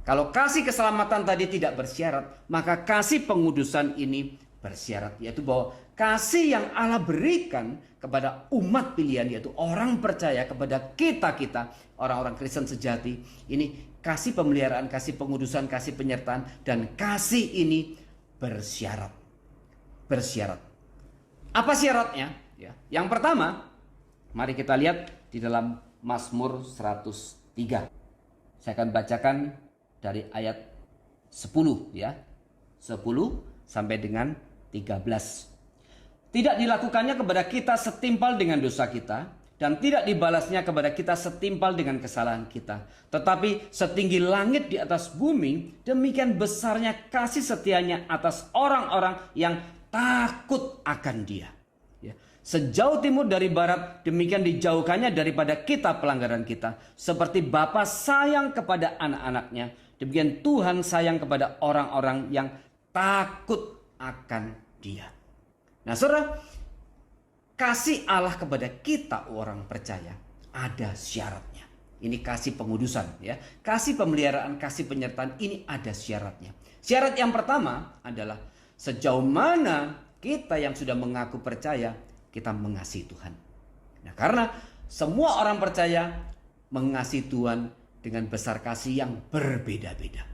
Kalau kasih keselamatan tadi tidak bersyarat, maka kasih pengudusan ini bersyarat, yaitu bahwa kasih yang Allah berikan kepada umat pilihan, yaitu orang percaya, kepada kita orang-orang Kristen sejati, ini kasih pemeliharaan, kasih pengudusan, kasih penyertaan, dan kasih ini bersyarat. Bersyarat. Apa syaratnya? Ya. Yang pertama, mari kita lihat di dalam Mazmur 103. Saya akan bacakan dari ayat 10, ya. 10 sampai dengan 13. Tidak dilakukannya kepada kita setimpal dengan dosa kita, dan tidak dibalasnya kepada kita setimpal dengan kesalahan kita. Tetapi setinggi langit di atas bumi, demikian besarnya kasih setianya atas orang-orang yang takut akan Dia. Ya. Sejauh timur dari barat, demikian dijauhkannya daripada kita pelanggaran kita. Seperti Bapa sayang kepada anak-anaknya, demikian Tuhan sayang kepada orang-orang yang takut akan Dia. Nah, saudara, kasih Allah kepada kita orang percaya ada syaratnya. Ini kasih pengudusan, ya. Kasih pemeliharaan, kasih penyertaan, ini ada syaratnya. Syarat yang pertama adalah sejauh mana kita yang sudah mengaku percaya, kita mengasihi Tuhan. Nah, karena semua orang percaya mengasihi Tuhan dengan besar kasih yang berbeda-beda.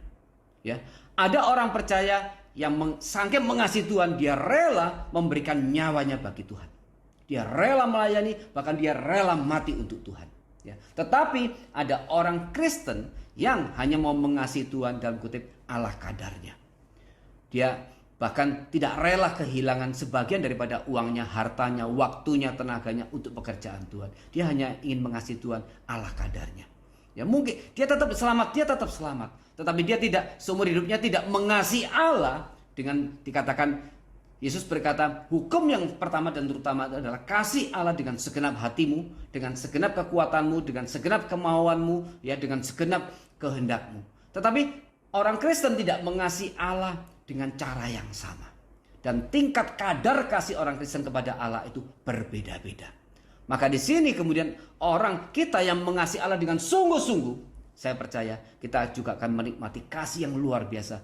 Ya, ada orang percaya yang saking mengasihi Tuhan, dia rela memberikan nyawanya bagi Tuhan. Dia rela melayani, bahkan dia rela mati untuk Tuhan. Ya. Tetapi ada orang Kristen yang hanya mau mengasihi Tuhan dalam kutip ala kadarnya. Dia bahkan tidak rela kehilangan sebagian daripada uangnya, hartanya, waktunya, tenaganya untuk pekerjaan Tuhan. Dia hanya ingin mengasihi Tuhan ala kadarnya. Ya, mungkin dia tetap selamat, tetapi dia tidak, seumur hidupnya tidak mengasihi Allah. Dengan dikatakan, Yesus berkata, hukum yang pertama dan terutama adalah kasih Allah dengan segenap hatimu, dengan segenap kekuatanmu, dengan segenap kemauanmu, ya, dengan segenap kehendakmu. Tetapi orang Kristen tidak mengasihi Allah dengan cara yang sama. Dan tingkat kadar kasih orang Kristen kepada Allah itu berbeda-beda. Maka di sini kemudian orang kita yang mengasihi Allah dengan sungguh-sungguh, saya percaya kita juga akan menikmati kasih yang luar biasa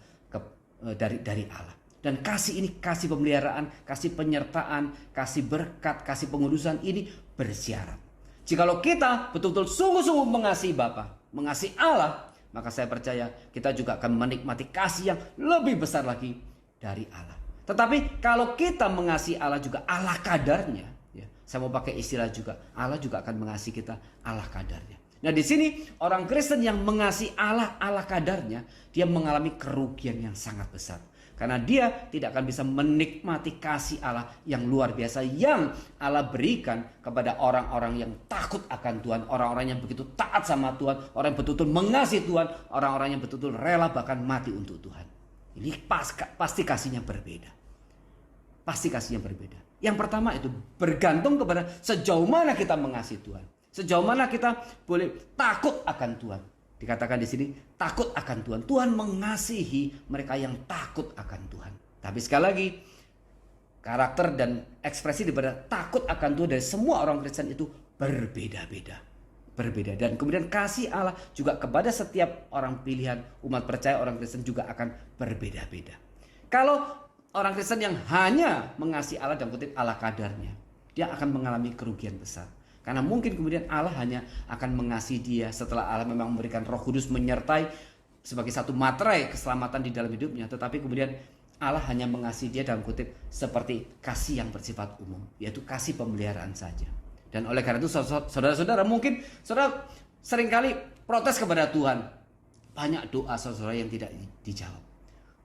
dari Allah. Dan kasih ini, kasih pemeliharaan, kasih penyertaan, kasih berkat, kasih pengudusan ini bersyarat. Jikalau kita betul-betul sungguh-sungguh mengasihi Bapa, mengasihi Allah, maka saya percaya kita juga akan menikmati kasih yang lebih besar lagi dari Allah. Tetapi kalau kita mengasihi Allah juga ala kadarnya, ya, saya mau pakai istilah juga, Allah juga akan mengasihi kita ala kadarnya. Nah di sini orang Kristen yang mengasihi Allah ala kadarnya, dia mengalami kerugian yang sangat besar. Karena dia tidak akan bisa menikmati kasih Allah yang luar biasa yang Allah berikan kepada orang-orang yang takut akan Tuhan. Orang-orang yang begitu taat sama Tuhan. Orang yang betul-betul mengasihi Tuhan. Orang-orang yang betul-betul rela bahkan mati untuk Tuhan. Ini pasti kasihnya berbeda. Pasti kasihnya berbeda. Yang pertama itu bergantung kepada sejauh mana kita mengasihi Tuhan. Sejauh mana kita boleh takut akan Tuhan. Dikatakan di sini takut akan Tuhan. Tuhan mengasihi mereka yang takut akan Tuhan. Tapi sekali lagi karakter dan ekspresi daripada takut akan Tuhan dari semua orang Kristen itu berbeda-beda. Berbeda. Dan kemudian kasih Allah juga kepada setiap orang pilihan umat percaya orang Kristen juga akan berbeda-beda. Kalau orang Kristen yang hanya mengasihi Allah dalam kutip ala kadarnya, dia akan mengalami kerugian besar. Karena mungkin kemudian Allah hanya akan mengasihi dia setelah Allah memang memberikan Roh Kudus menyertai sebagai satu materai keselamatan di dalam hidupnya. Tetapi kemudian Allah hanya mengasihi dia dalam kutip seperti kasih yang bersifat umum, yaitu kasih pemeliharaan saja. Dan oleh karena itu saudara-saudara mungkin saudara seringkali protes kepada Tuhan. Banyak doa saudara yang tidak dijawab.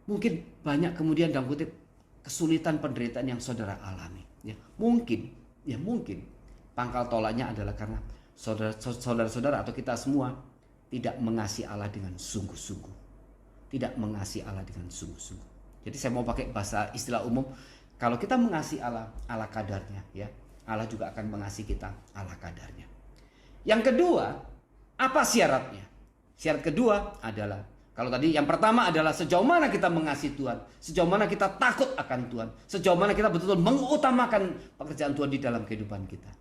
Mungkin banyak kemudian dalam kutip kesulitan penderitaan yang saudara alami. Ya, mungkin. Pangkal tolaknya adalah karena saudara-saudara atau kita semua tidak mengasihi Allah dengan sungguh-sungguh. Tidak mengasihi Allah dengan sungguh-sungguh. Jadi saya mau pakai bahasa istilah umum. Kalau kita mengasihi Allah ala kadarnya, ya, Allah juga akan mengasihi kita ala kadarnya. Yang kedua, apa syaratnya? Syarat kedua adalah, kalau tadi yang pertama adalah sejauh mana kita mengasihi Tuhan, sejauh mana kita takut akan Tuhan, sejauh mana kita betul-betul mengutamakan pekerjaan Tuhan di dalam kehidupan kita.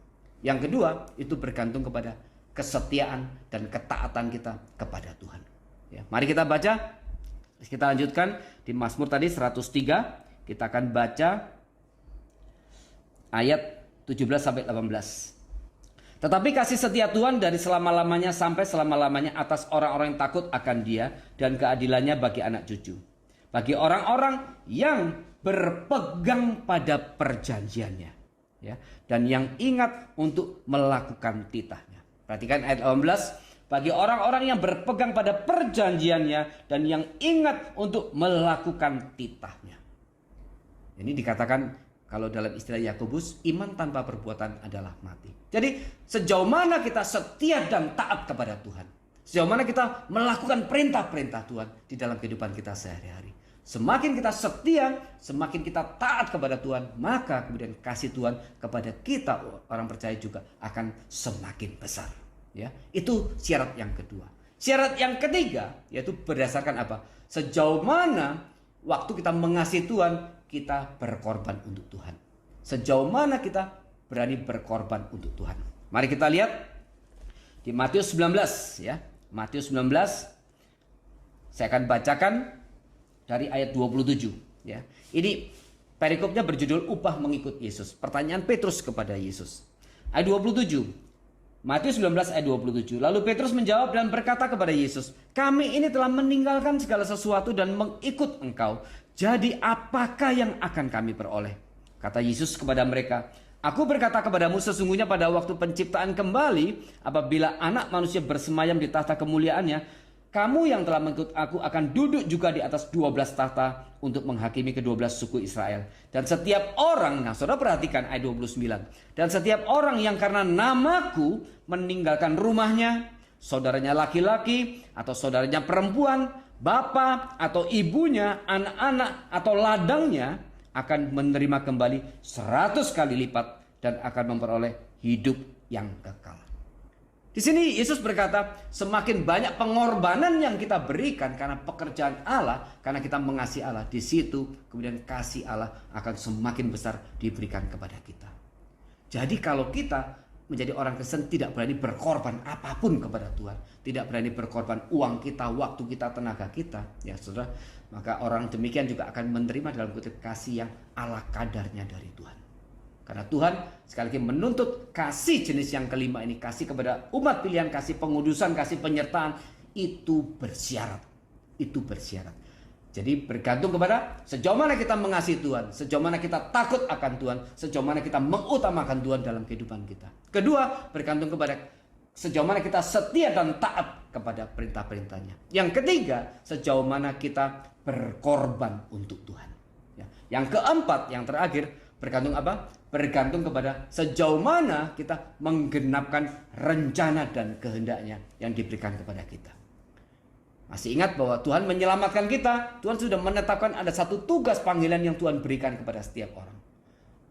Yang kedua, itu bergantung kepada kesetiaan dan ketaatan kita kepada Tuhan. Ya, mari kita baca. Kita lanjutkan di Mazmur tadi 103. Kita akan baca ayat 17 sampai 18. Tetapi kasih setia Tuhan dari selama-lamanya sampai selama-lamanya atas orang-orang yang takut akan Dia dan keadilannya bagi anak cucu. Bagi orang-orang yang berpegang pada perjanjiannya. Ya, dan yang ingat untuk melakukan titahnya. Perhatikan ayat 18. Bagi orang-orang yang berpegang pada perjanjiannya dan yang ingat untuk melakukan titahnya. Ini dikatakan kalau dalam istilah Yakobus, iman tanpa perbuatan adalah mati. Jadi sejauh mana kita setia dan taat kepada Tuhan, sejauh mana kita melakukan perintah-perintah Tuhan di dalam kehidupan kita sehari-hari. Semakin kita setia, semakin kita taat kepada Tuhan, maka kemudian kasih Tuhan kepada kita orang percaya juga akan semakin besar. Ya, itu syarat yang kedua. Syarat yang ketiga yaitu berdasarkan apa? Sejauh mana waktu kita mengasihi Tuhan, kita berkorban untuk Tuhan. Sejauh mana kita berani berkorban untuk Tuhan. Mari kita lihat di Matius 19 ya. Matius 19 saya akan bacakan dari ayat 27 ya. Ini perikopnya berjudul upah mengikut Yesus. Pertanyaan Petrus kepada Yesus. Ayat 27. Matius 19 ayat 27. Lalu Petrus menjawab dan berkata kepada Yesus, "Kami ini telah meninggalkan segala sesuatu dan mengikut Engkau. Jadi apakah yang akan kami peroleh?" Kata Yesus kepada mereka, "Aku berkata kepadamu sesungguhnya pada waktu penciptaan kembali, apabila Anak Manusia bersemayam di tahta kemuliaannya, kamu yang telah mengikut aku akan duduk juga di atas 12 tahta untuk menghakimi ke-12 suku Israel. Dan setiap orang," nah saudara perhatikan ayat 29. "Dan setiap orang yang karena namaku meninggalkan rumahnya, saudaranya laki-laki atau saudaranya perempuan, bapa atau ibunya, anak-anak atau ladangnya, akan menerima kembali 100 kali lipat dan akan memperoleh hidup yang kekal." Di sini Yesus berkata, semakin banyak pengorbanan yang kita berikan karena pekerjaan Allah, karena kita mengasihi Allah, di situ kemudian kasih Allah akan semakin besar diberikan kepada kita. Jadi kalau kita menjadi orang Kristen tidak berani berkorban apapun kepada Tuhan, tidak berani berkorban uang kita, waktu kita, tenaga kita, ya saudara, maka orang demikian juga akan menerima dalam kutip kasih yang ala kadarnya dari Tuhan. Karena Tuhan sekali lagi menuntut kasih jenis yang kelima ini, kasih kepada umat pilihan, kasih pengudusan, kasih penyertaan itu bersyarat. Itu bersyarat. Jadi bergantung kepada sejauh mana kita mengasihi Tuhan, sejauh mana kita takut akan Tuhan, sejauh mana kita mengutamakan Tuhan dalam kehidupan kita. Kedua, bergantung kepada sejauh mana kita setia dan taat kepada perintah-perintahnya. Yang ketiga, sejauh mana kita berkorban untuk Tuhan. Yang keempat, yang terakhir, bergantung apa? Bergantung kepada sejauh mana kita menggenapkan rencana dan kehendaknya yang diberikan kepada kita. Masih ingat bahwa Tuhan menyelamatkan kita. Tuhan sudah menetapkan ada satu tugas panggilan yang Tuhan berikan kepada setiap orang.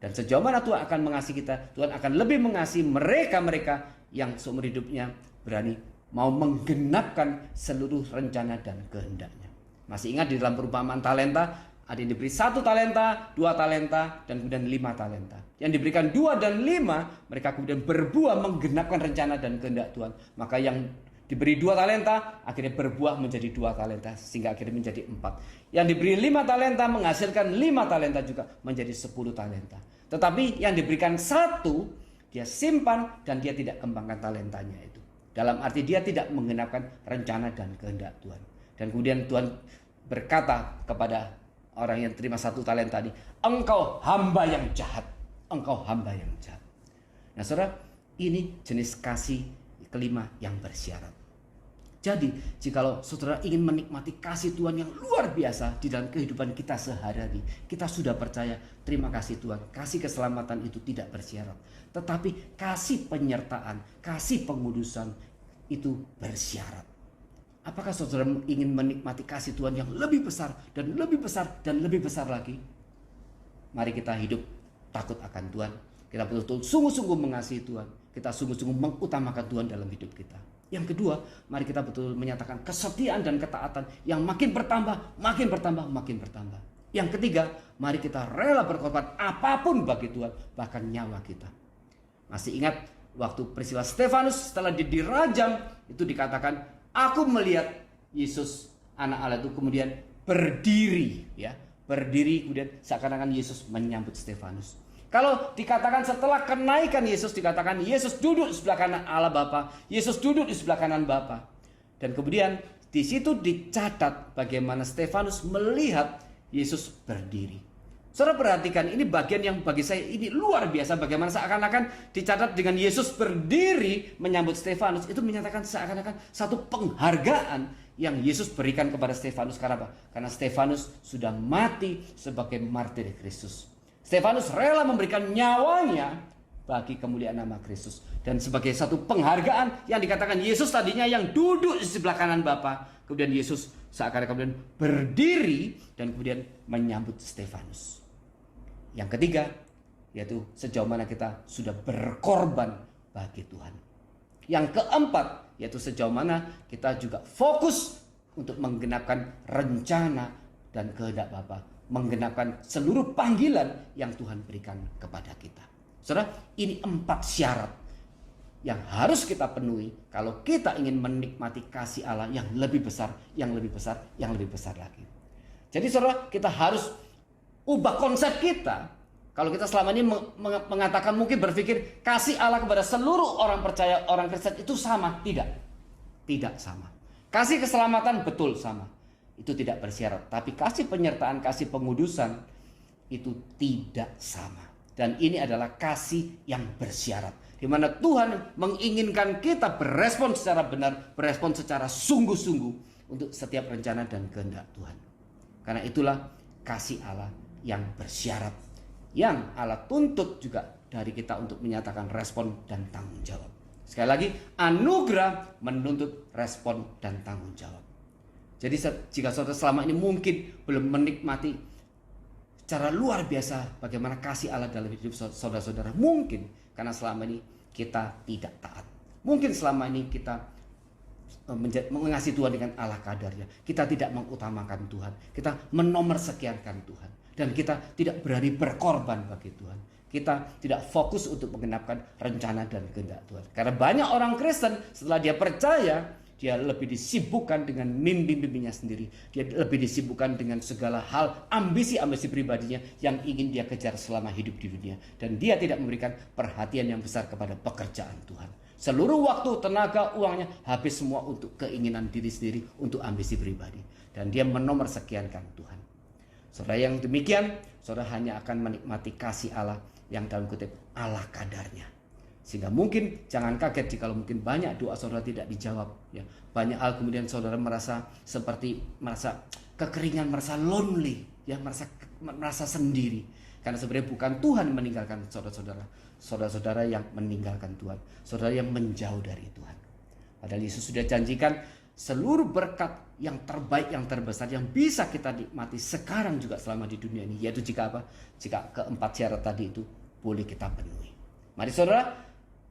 Dan sejauh mana Tuhan akan mengasihi kita, Tuhan akan lebih mengasihi mereka-mereka yang seumur hidupnya berani mau menggenapkan seluruh rencana dan kehendaknya. Masih ingat di dalam perumpamaan talenta, ada yang diberi 1 talenta, 2 talenta, dan kemudian 5 talenta. Yang diberikan 2 dan 5, mereka kemudian berbuah menggenapkan rencana dan kehendak Tuhan. Maka yang diberi 2 talenta, akhirnya berbuah menjadi 2 talenta, sehingga akhirnya menjadi 4. Yang diberi 5 talenta, menghasilkan 5 talenta juga menjadi 10 talenta. Tetapi yang diberikan 1, dia simpan dan dia tidak kembangkan talentanya itu. Dalam arti dia tidak menggenapkan rencana dan kehendak Tuhan. Dan kemudian Tuhan berkata kepada orang yang terima 1 talenta tadi, engkau hamba yang jahat. Engkau hamba yang jahat. Nah saudara, ini jenis kasih kelima yang bersyarat. Jadi, jikalau saudara ingin menikmati kasih Tuhan yang luar biasa di dalam kehidupan kita sehari-hari, kita sudah percaya, terima kasih Tuhan, kasih keselamatan itu tidak bersyarat. Tetapi kasih penyertaan, kasih pengudusan itu bersyarat. Apakah saudara ingin menikmati kasih Tuhan yang lebih besar dan lebih besar dan lebih besar lagi? Mari kita hidup takut akan Tuhan. Kita betul-betul sungguh-sungguh mengasihi Tuhan. Kita sungguh-sungguh mengutamakan Tuhan dalam hidup kita. Yang kedua, mari kita betul menyatakan kesetiaan dan ketaatan yang makin bertambah, makin bertambah, makin bertambah. Yang ketiga, mari kita rela berkorban apapun bagi Tuhan, bahkan nyawa kita. Masih ingat waktu peristiwa Stefanus setelah dirajam, itu dikatakan, aku melihat Yesus anak Allah itu kemudian berdiri, ya, berdiri kemudian seakan-akan Yesus menyambut Stefanus. Kalau dikatakan setelah kenaikan Yesus, dikatakan Yesus duduk di sebelah kanan Allah Bapa, Yesus duduk di sebelah kanan Bapa. Dan kemudian di situ dicatat bagaimana Stefanus melihat Yesus berdiri. Saudara perhatikan, ini bagian yang bagi saya ini luar biasa, bagaimana seakan-akan dicatat dengan Yesus berdiri menyambut Stefanus. Itu menyatakan seakan-akan satu penghargaan yang Yesus berikan kepada Stefanus. Karena apa? Karena Stefanus sudah mati sebagai martir Kristus. Stefanus rela memberikan nyawanya bagi kemuliaan nama Kristus. Dan sebagai satu penghargaan yang dikatakan Yesus tadinya yang duduk di sebelah kanan Bapa, kemudian Yesus seakan-akan kemudian berdiri dan kemudian menyambut Stefanus. Yang ketiga, yaitu sejauh mana kita sudah berkorban bagi Tuhan. Yang keempat, yaitu sejauh mana kita juga fokus untuk menggenapkan rencana dan kehendak Bapa, menggenapkan seluruh panggilan yang Tuhan berikan kepada kita. Saudara, ini 4 syarat yang harus kita penuhi kalau kita ingin menikmati kasih Allah yang lebih besar, yang lebih besar, yang lebih besar lagi. Jadi saudara, kita harus ubah konsep kita. Kalau kita selama ini mengatakan, mungkin berpikir kasih Allah kepada seluruh orang percaya, orang Kristen itu sama. Tidak sama. Kasih keselamatan betul sama. Itu tidak bersyarat. Tapi kasih penyertaan, kasih pengudusan itu tidak sama. Dan ini adalah kasih yang bersyarat. Di mana Tuhan menginginkan kita berespon secara benar, berespon secara sungguh-sungguh untuk setiap rencana dan kehendak Tuhan. Karena itulah kasih Allah yang bersyarat, yang Allah tuntut juga dari kita untuk menyatakan respon dan tanggung jawab. Sekali lagi, anugerah menuntut respon dan tanggung jawab. Jadi jika saudara selama ini mungkin belum menikmati secara luar biasa bagaimana kasih Allah dalam hidup saudara-saudara, mungkin karena selama ini kita tidak taat. Mungkin selama ini kita mengasihi Tuhan dengan ala kadarnya. Kita tidak mengutamakan Tuhan. Kita menomorssekiankan Tuhan. Dan kita tidak berani berkorban bagi Tuhan. Kita tidak fokus untuk menggenapkan rencana dan kehendak Tuhan. Karena banyak orang Kristen setelah dia percaya, dia lebih disibukkan dengan mimpi-mimpinya sendiri. Dia lebih disibukkan dengan segala hal, ambisi-ambisi pribadinya yang ingin dia kejar selama hidup di dunia. Dan dia tidak memberikan perhatian yang besar kepada pekerjaan Tuhan. Seluruh waktu, tenaga, uangnya habis semua untuk keinginan diri sendiri, untuk ambisi pribadi. Dan dia menomorsekiankan Tuhan. Saudara yang demikian, saudara hanya akan menikmati kasih Allah yang dalam kutip Allah kadarnya. Sehingga mungkin jangan kaget jika mungkin banyak doa saudara tidak dijawab. Ya, banyak hal kemudian saudara merasa kekeringan, merasa lonely, ya, merasa sendiri. Karena sebenarnya bukan Tuhan meninggalkan saudara-saudara yang meninggalkan Tuhan, saudara yang menjauh dari Tuhan. Padahal Yesus sudah janjikan seluruh berkat yang terbaik, yang terbesar yang bisa kita nikmati sekarang juga selama di dunia ini, yaitu jika apa? Jika keempat syarat tadi itu boleh kita penuhi. Mari saudara,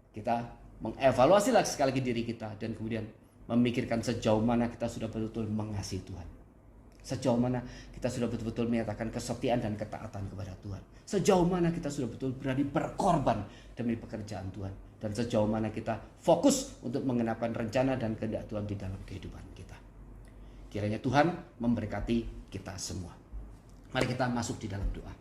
kita mengevaluasi lagi sekali lagi diri kita dan kemudian memikirkan sejauh mana kita sudah betul-betul mengasihi Tuhan. Sejauh mana kita sudah betul-betul menyatakan kesetiaan dan ketaatan kepada Tuhan. Sejauh mana kita sudah betul berani berkorban demi pekerjaan Tuhan. Dan sejauh mana kita fokus untuk mengenapkan rencana dan kehendak Tuhan di dalam kehidupan kita. Kiranya Tuhan memberkati kita semua. Mari kita masuk di dalam doa.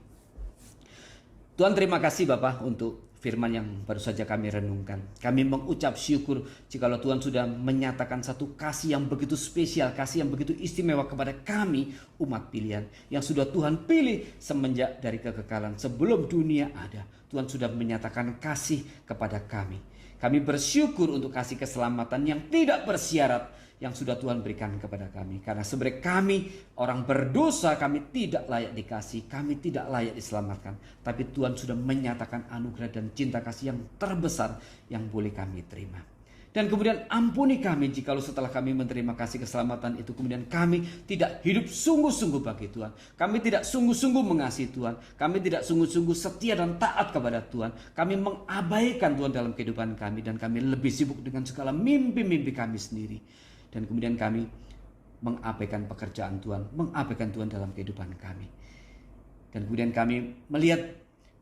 Tuhan, terima kasih Bapa untuk firman yang baru saja kami renungkan. Kami mengucap syukur jikalau Tuhan sudah menyatakan satu kasih yang begitu spesial, kasih yang begitu istimewa kepada kami, umat pilihan, yang sudah Tuhan pilih semenjak dari kekekalan sebelum dunia ada. Tuhan sudah menyatakan kasih kepada kami. Kami bersyukur untuk kasih keselamatan yang tidak bersyarat yang sudah Tuhan berikan kepada kami. Karena sebenarnya kami orang berdosa, kami tidak layak dikasih, kami tidak layak diselamatkan. Tapi Tuhan sudah menyatakan anugerah dan cinta kasih yang terbesar yang boleh kami terima. Dan kemudian ampuni kami jikalau setelah kami menerima kasih keselamatan itu kemudian kami tidak hidup sungguh-sungguh bagi Tuhan. Kami tidak sungguh-sungguh mengasihi Tuhan. Kami tidak sungguh-sungguh setia dan taat kepada Tuhan. Kami mengabaikan Tuhan dalam kehidupan kami dan kami lebih sibuk dengan segala mimpi-mimpi kami sendiri. Dan kemudian kami mengabaikan pekerjaan Tuhan, mengabaikan Tuhan dalam kehidupan kami. Dan kemudian kami melihat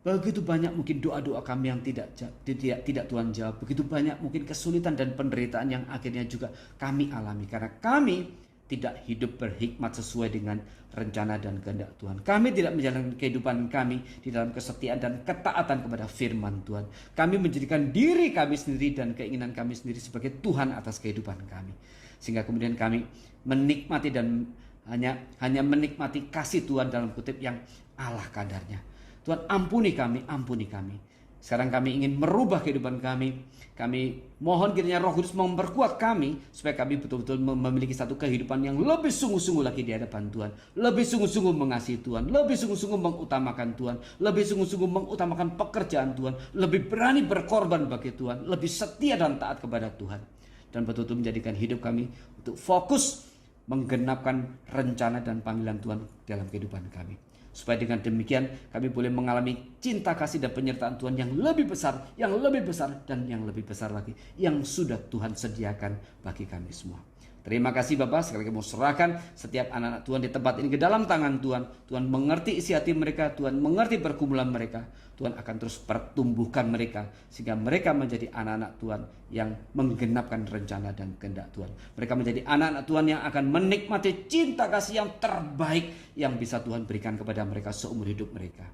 begitu banyak mungkin doa-doa kami yang tidak Tuhan jawab. Begitu banyak mungkin kesulitan dan penderitaan yang akhirnya juga kami alami. Karena kami tidak hidup berhikmat sesuai dengan rencana dan kehendak Tuhan. Kami tidak menjalankan kehidupan kami di dalam kesetiaan dan ketaatan kepada firman Tuhan. Kami menjadikan diri kami sendiri dan keinginan kami sendiri sebagai Tuhan atas kehidupan kami. Sehingga kemudian kami menikmati dan hanya menikmati kasih Tuhan dalam kutip yang Allah kadarnya. Tuhan ampuni kami, ampuni kami. Sekarang kami ingin merubah kehidupan kami. Kami mohon kiranya Roh Kudus memperkuat kami supaya kami betul-betul memiliki satu kehidupan yang lebih sungguh-sungguh lagi di hadapan Tuhan. Lebih sungguh-sungguh mengasihi Tuhan. Lebih sungguh-sungguh mengutamakan Tuhan. Lebih sungguh-sungguh mengutamakan pekerjaan Tuhan. Lebih berani berkorban bagi Tuhan. Lebih setia dan taat kepada Tuhan. Dan betul-betul menjadikan hidup kami untuk fokus menggenapkan rencana dan panggilan Tuhan dalam kehidupan kami. Supaya dengan demikian kami boleh mengalami cinta kasih dan penyertaan Tuhan yang lebih besar, dan yang lebih besar lagi yang sudah Tuhan sediakan bagi kami semua. Terima kasih Bapak, sekali lagi mau serahkan setiap anak-anak Tuhan di tempat ini ke dalam tangan Tuhan. Tuhan mengerti isi hati mereka, Tuhan mengerti pergumulan mereka. Tuhan akan terus pertumbuhkan mereka sehingga mereka menjadi anak-anak Tuhan yang menggenapkan rencana dan kehendak Tuhan. Mereka menjadi anak-anak Tuhan yang akan menikmati cinta kasih yang terbaik yang bisa Tuhan berikan kepada mereka seumur hidup mereka.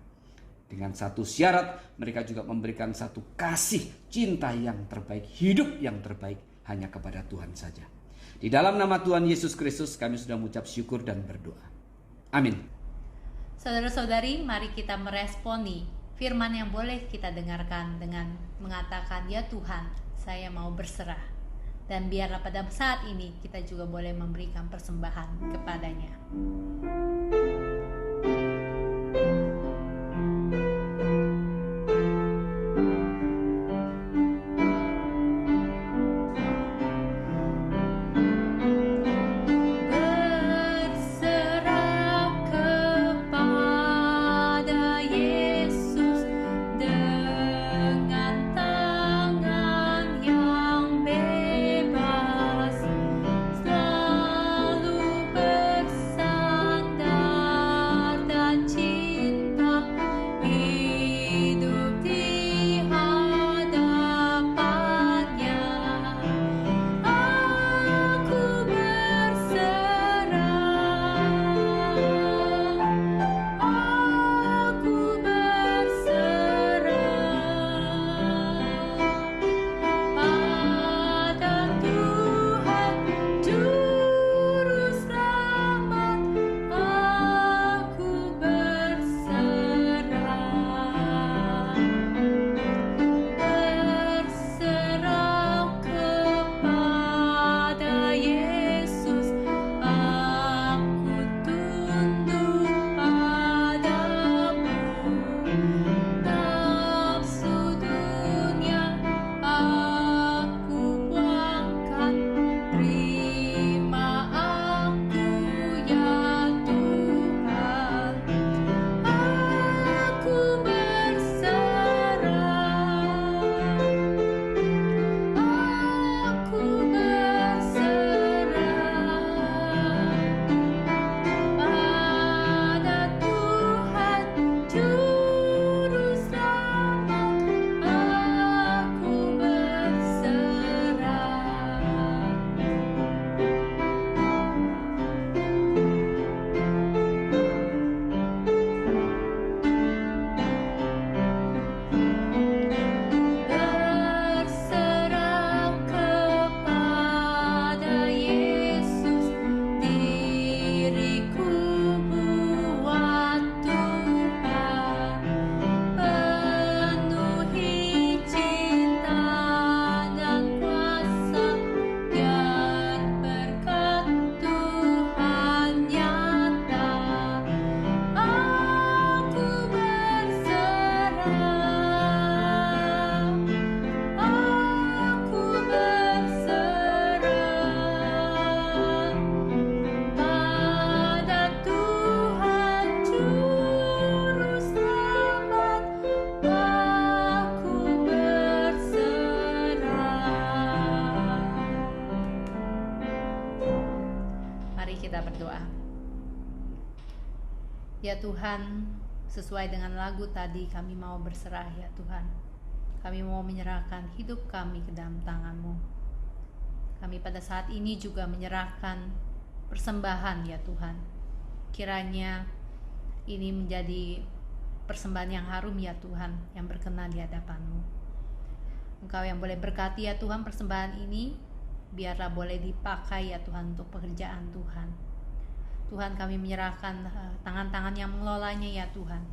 Dengan satu syarat, mereka juga memberikan satu kasih cinta yang terbaik, hidup yang terbaik hanya kepada Tuhan saja. Di dalam nama Tuhan Yesus Kristus kami sudah mengucap syukur dan berdoa. Amin. Saudara-saudari, mari kita meresponi firman yang boleh kita dengarkan dengan mengatakan, ya Tuhan, saya mau berserah. Dan biarlah pada saat ini kita juga boleh memberikan persembahan kepadanya. Selalu bersandar Ya Tuhan, sesuai dengan lagu tadi kami mau berserah ya Tuhan. Kami mau menyerahkan hidup kami ke dalam tangan-Mu. Kami pada saat ini juga menyerahkan persembahan ya Tuhan. Kiranya ini menjadi persembahan yang harum ya Tuhan, yang berkenan di hadapan-Mu. Engkau yang boleh berkati ya Tuhan persembahan ini, biarlah boleh dipakai ya Tuhan untuk pekerjaan Tuhan. Tuhan, kami menyerahkan tangan-tangan yang mengelolanya ya Tuhan.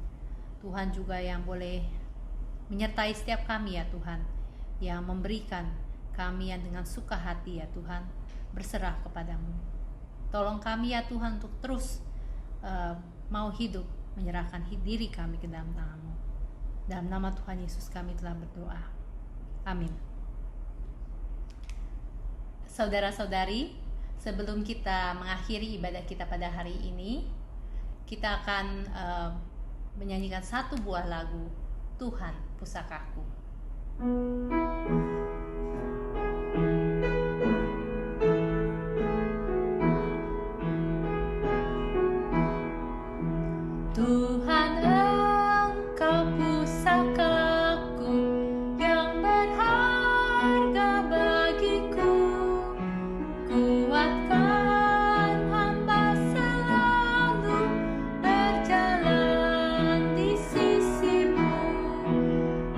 Tuhan juga yang boleh menyertai setiap kami ya Tuhan, yang memberikan kami yang dengan suka hati ya Tuhan, berserah kepadamu. Tolong kami ya Tuhan untuk terus mau hidup, menyerahkan diri kami ke dalam tangan-Mu. Dalam nama Tuhan Yesus kami telah berdoa. Amin. Saudara-saudari, sebelum kita mengakhiri ibadah kita pada hari ini, kita akan menyanyikan satu buah lagu, Tuhan Pusakaku. Tuhan, Engkau pusakaku yang berharga bagiku. Kuatkan hamba selalu berjalan di sisi-Mu,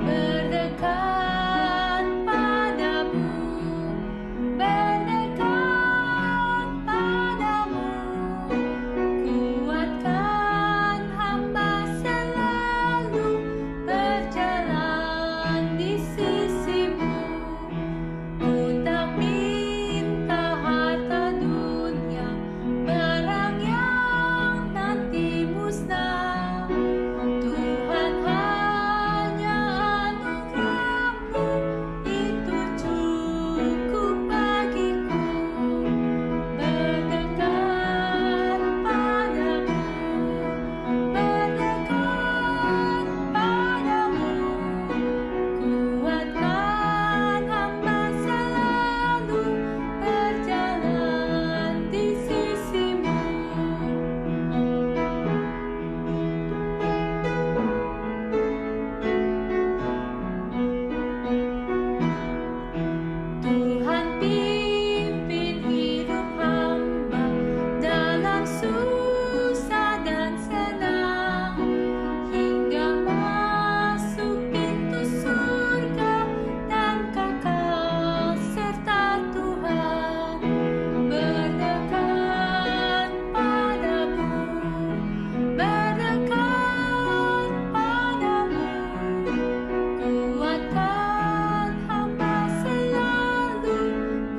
berdekat padamu, berdekat padamu. Kuatkan hamba selalu berjalan di sisi-Mu. Ku tak minta harta dunia, barang yang nanti musnah. Tuhan, hanya anugerah-Mu itu cukup bagiku. Berdekat padamu, berdekat padamu. Kuatkan hamba selalu berjalan di sisi-Mu. Tuhan, pimpin hidup hamba dalam susah dan senang, hingga masuk pintu surga dan kekal serta Tuhan. Berdekat padamu, berdekat padamu. Kuatkan hamba selalu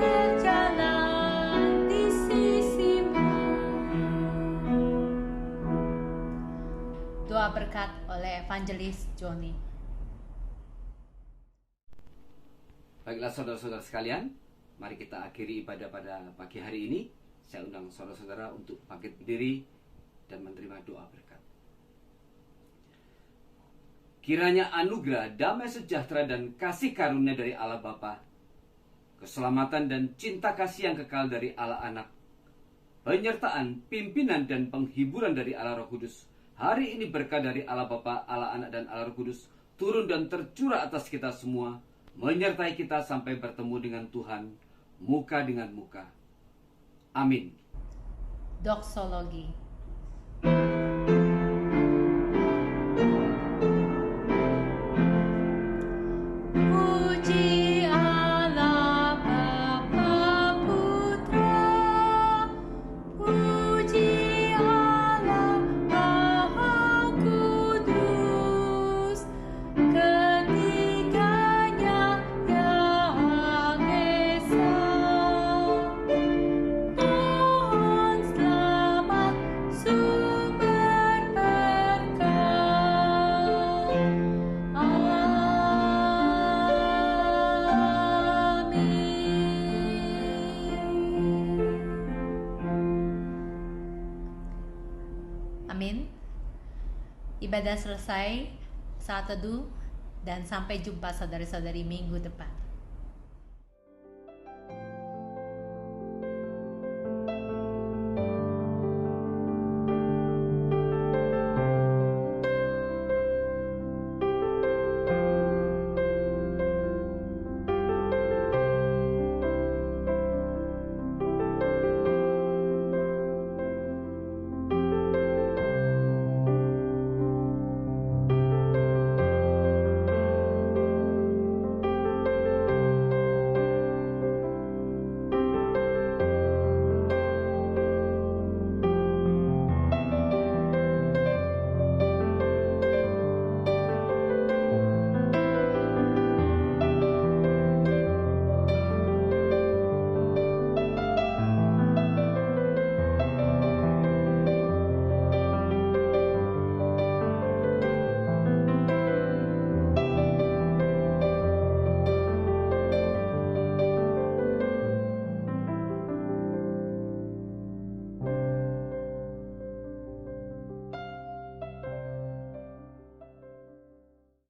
berjalan di sisi-Mu. Doa berkat oleh Evangelis Joni. Baiklah saudara-saudara sekalian, mari kita akhiri ibadah pada pagi hari ini. Saya undang saudara-saudara untuk bangkit berdiri dan menerima doa berkat. Kiranya anugerah, damai sejahtera dan kasih karunia dari Allah Bapa, keselamatan dan cinta kasih yang kekal dari Allah Anak, penyertaan, pimpinan dan penghiburan dari Allah Roh Kudus, hari ini berkah dari Allah Bapa, Allah Anak dan Allah Roh Kudus turun dan tercurah atas kita semua, menyertai kita sampai bertemu dengan Tuhan muka dengan muka. Amin. Doksologi. Puji Allah Bapa Putra, puji Allah Maha Kudus, ketiganya yang esa. Tuhan selamat sumber berkat. Amin. Ibadah selesai, saat teduh, dan sampai jumpa saudari-saudari minggu depan.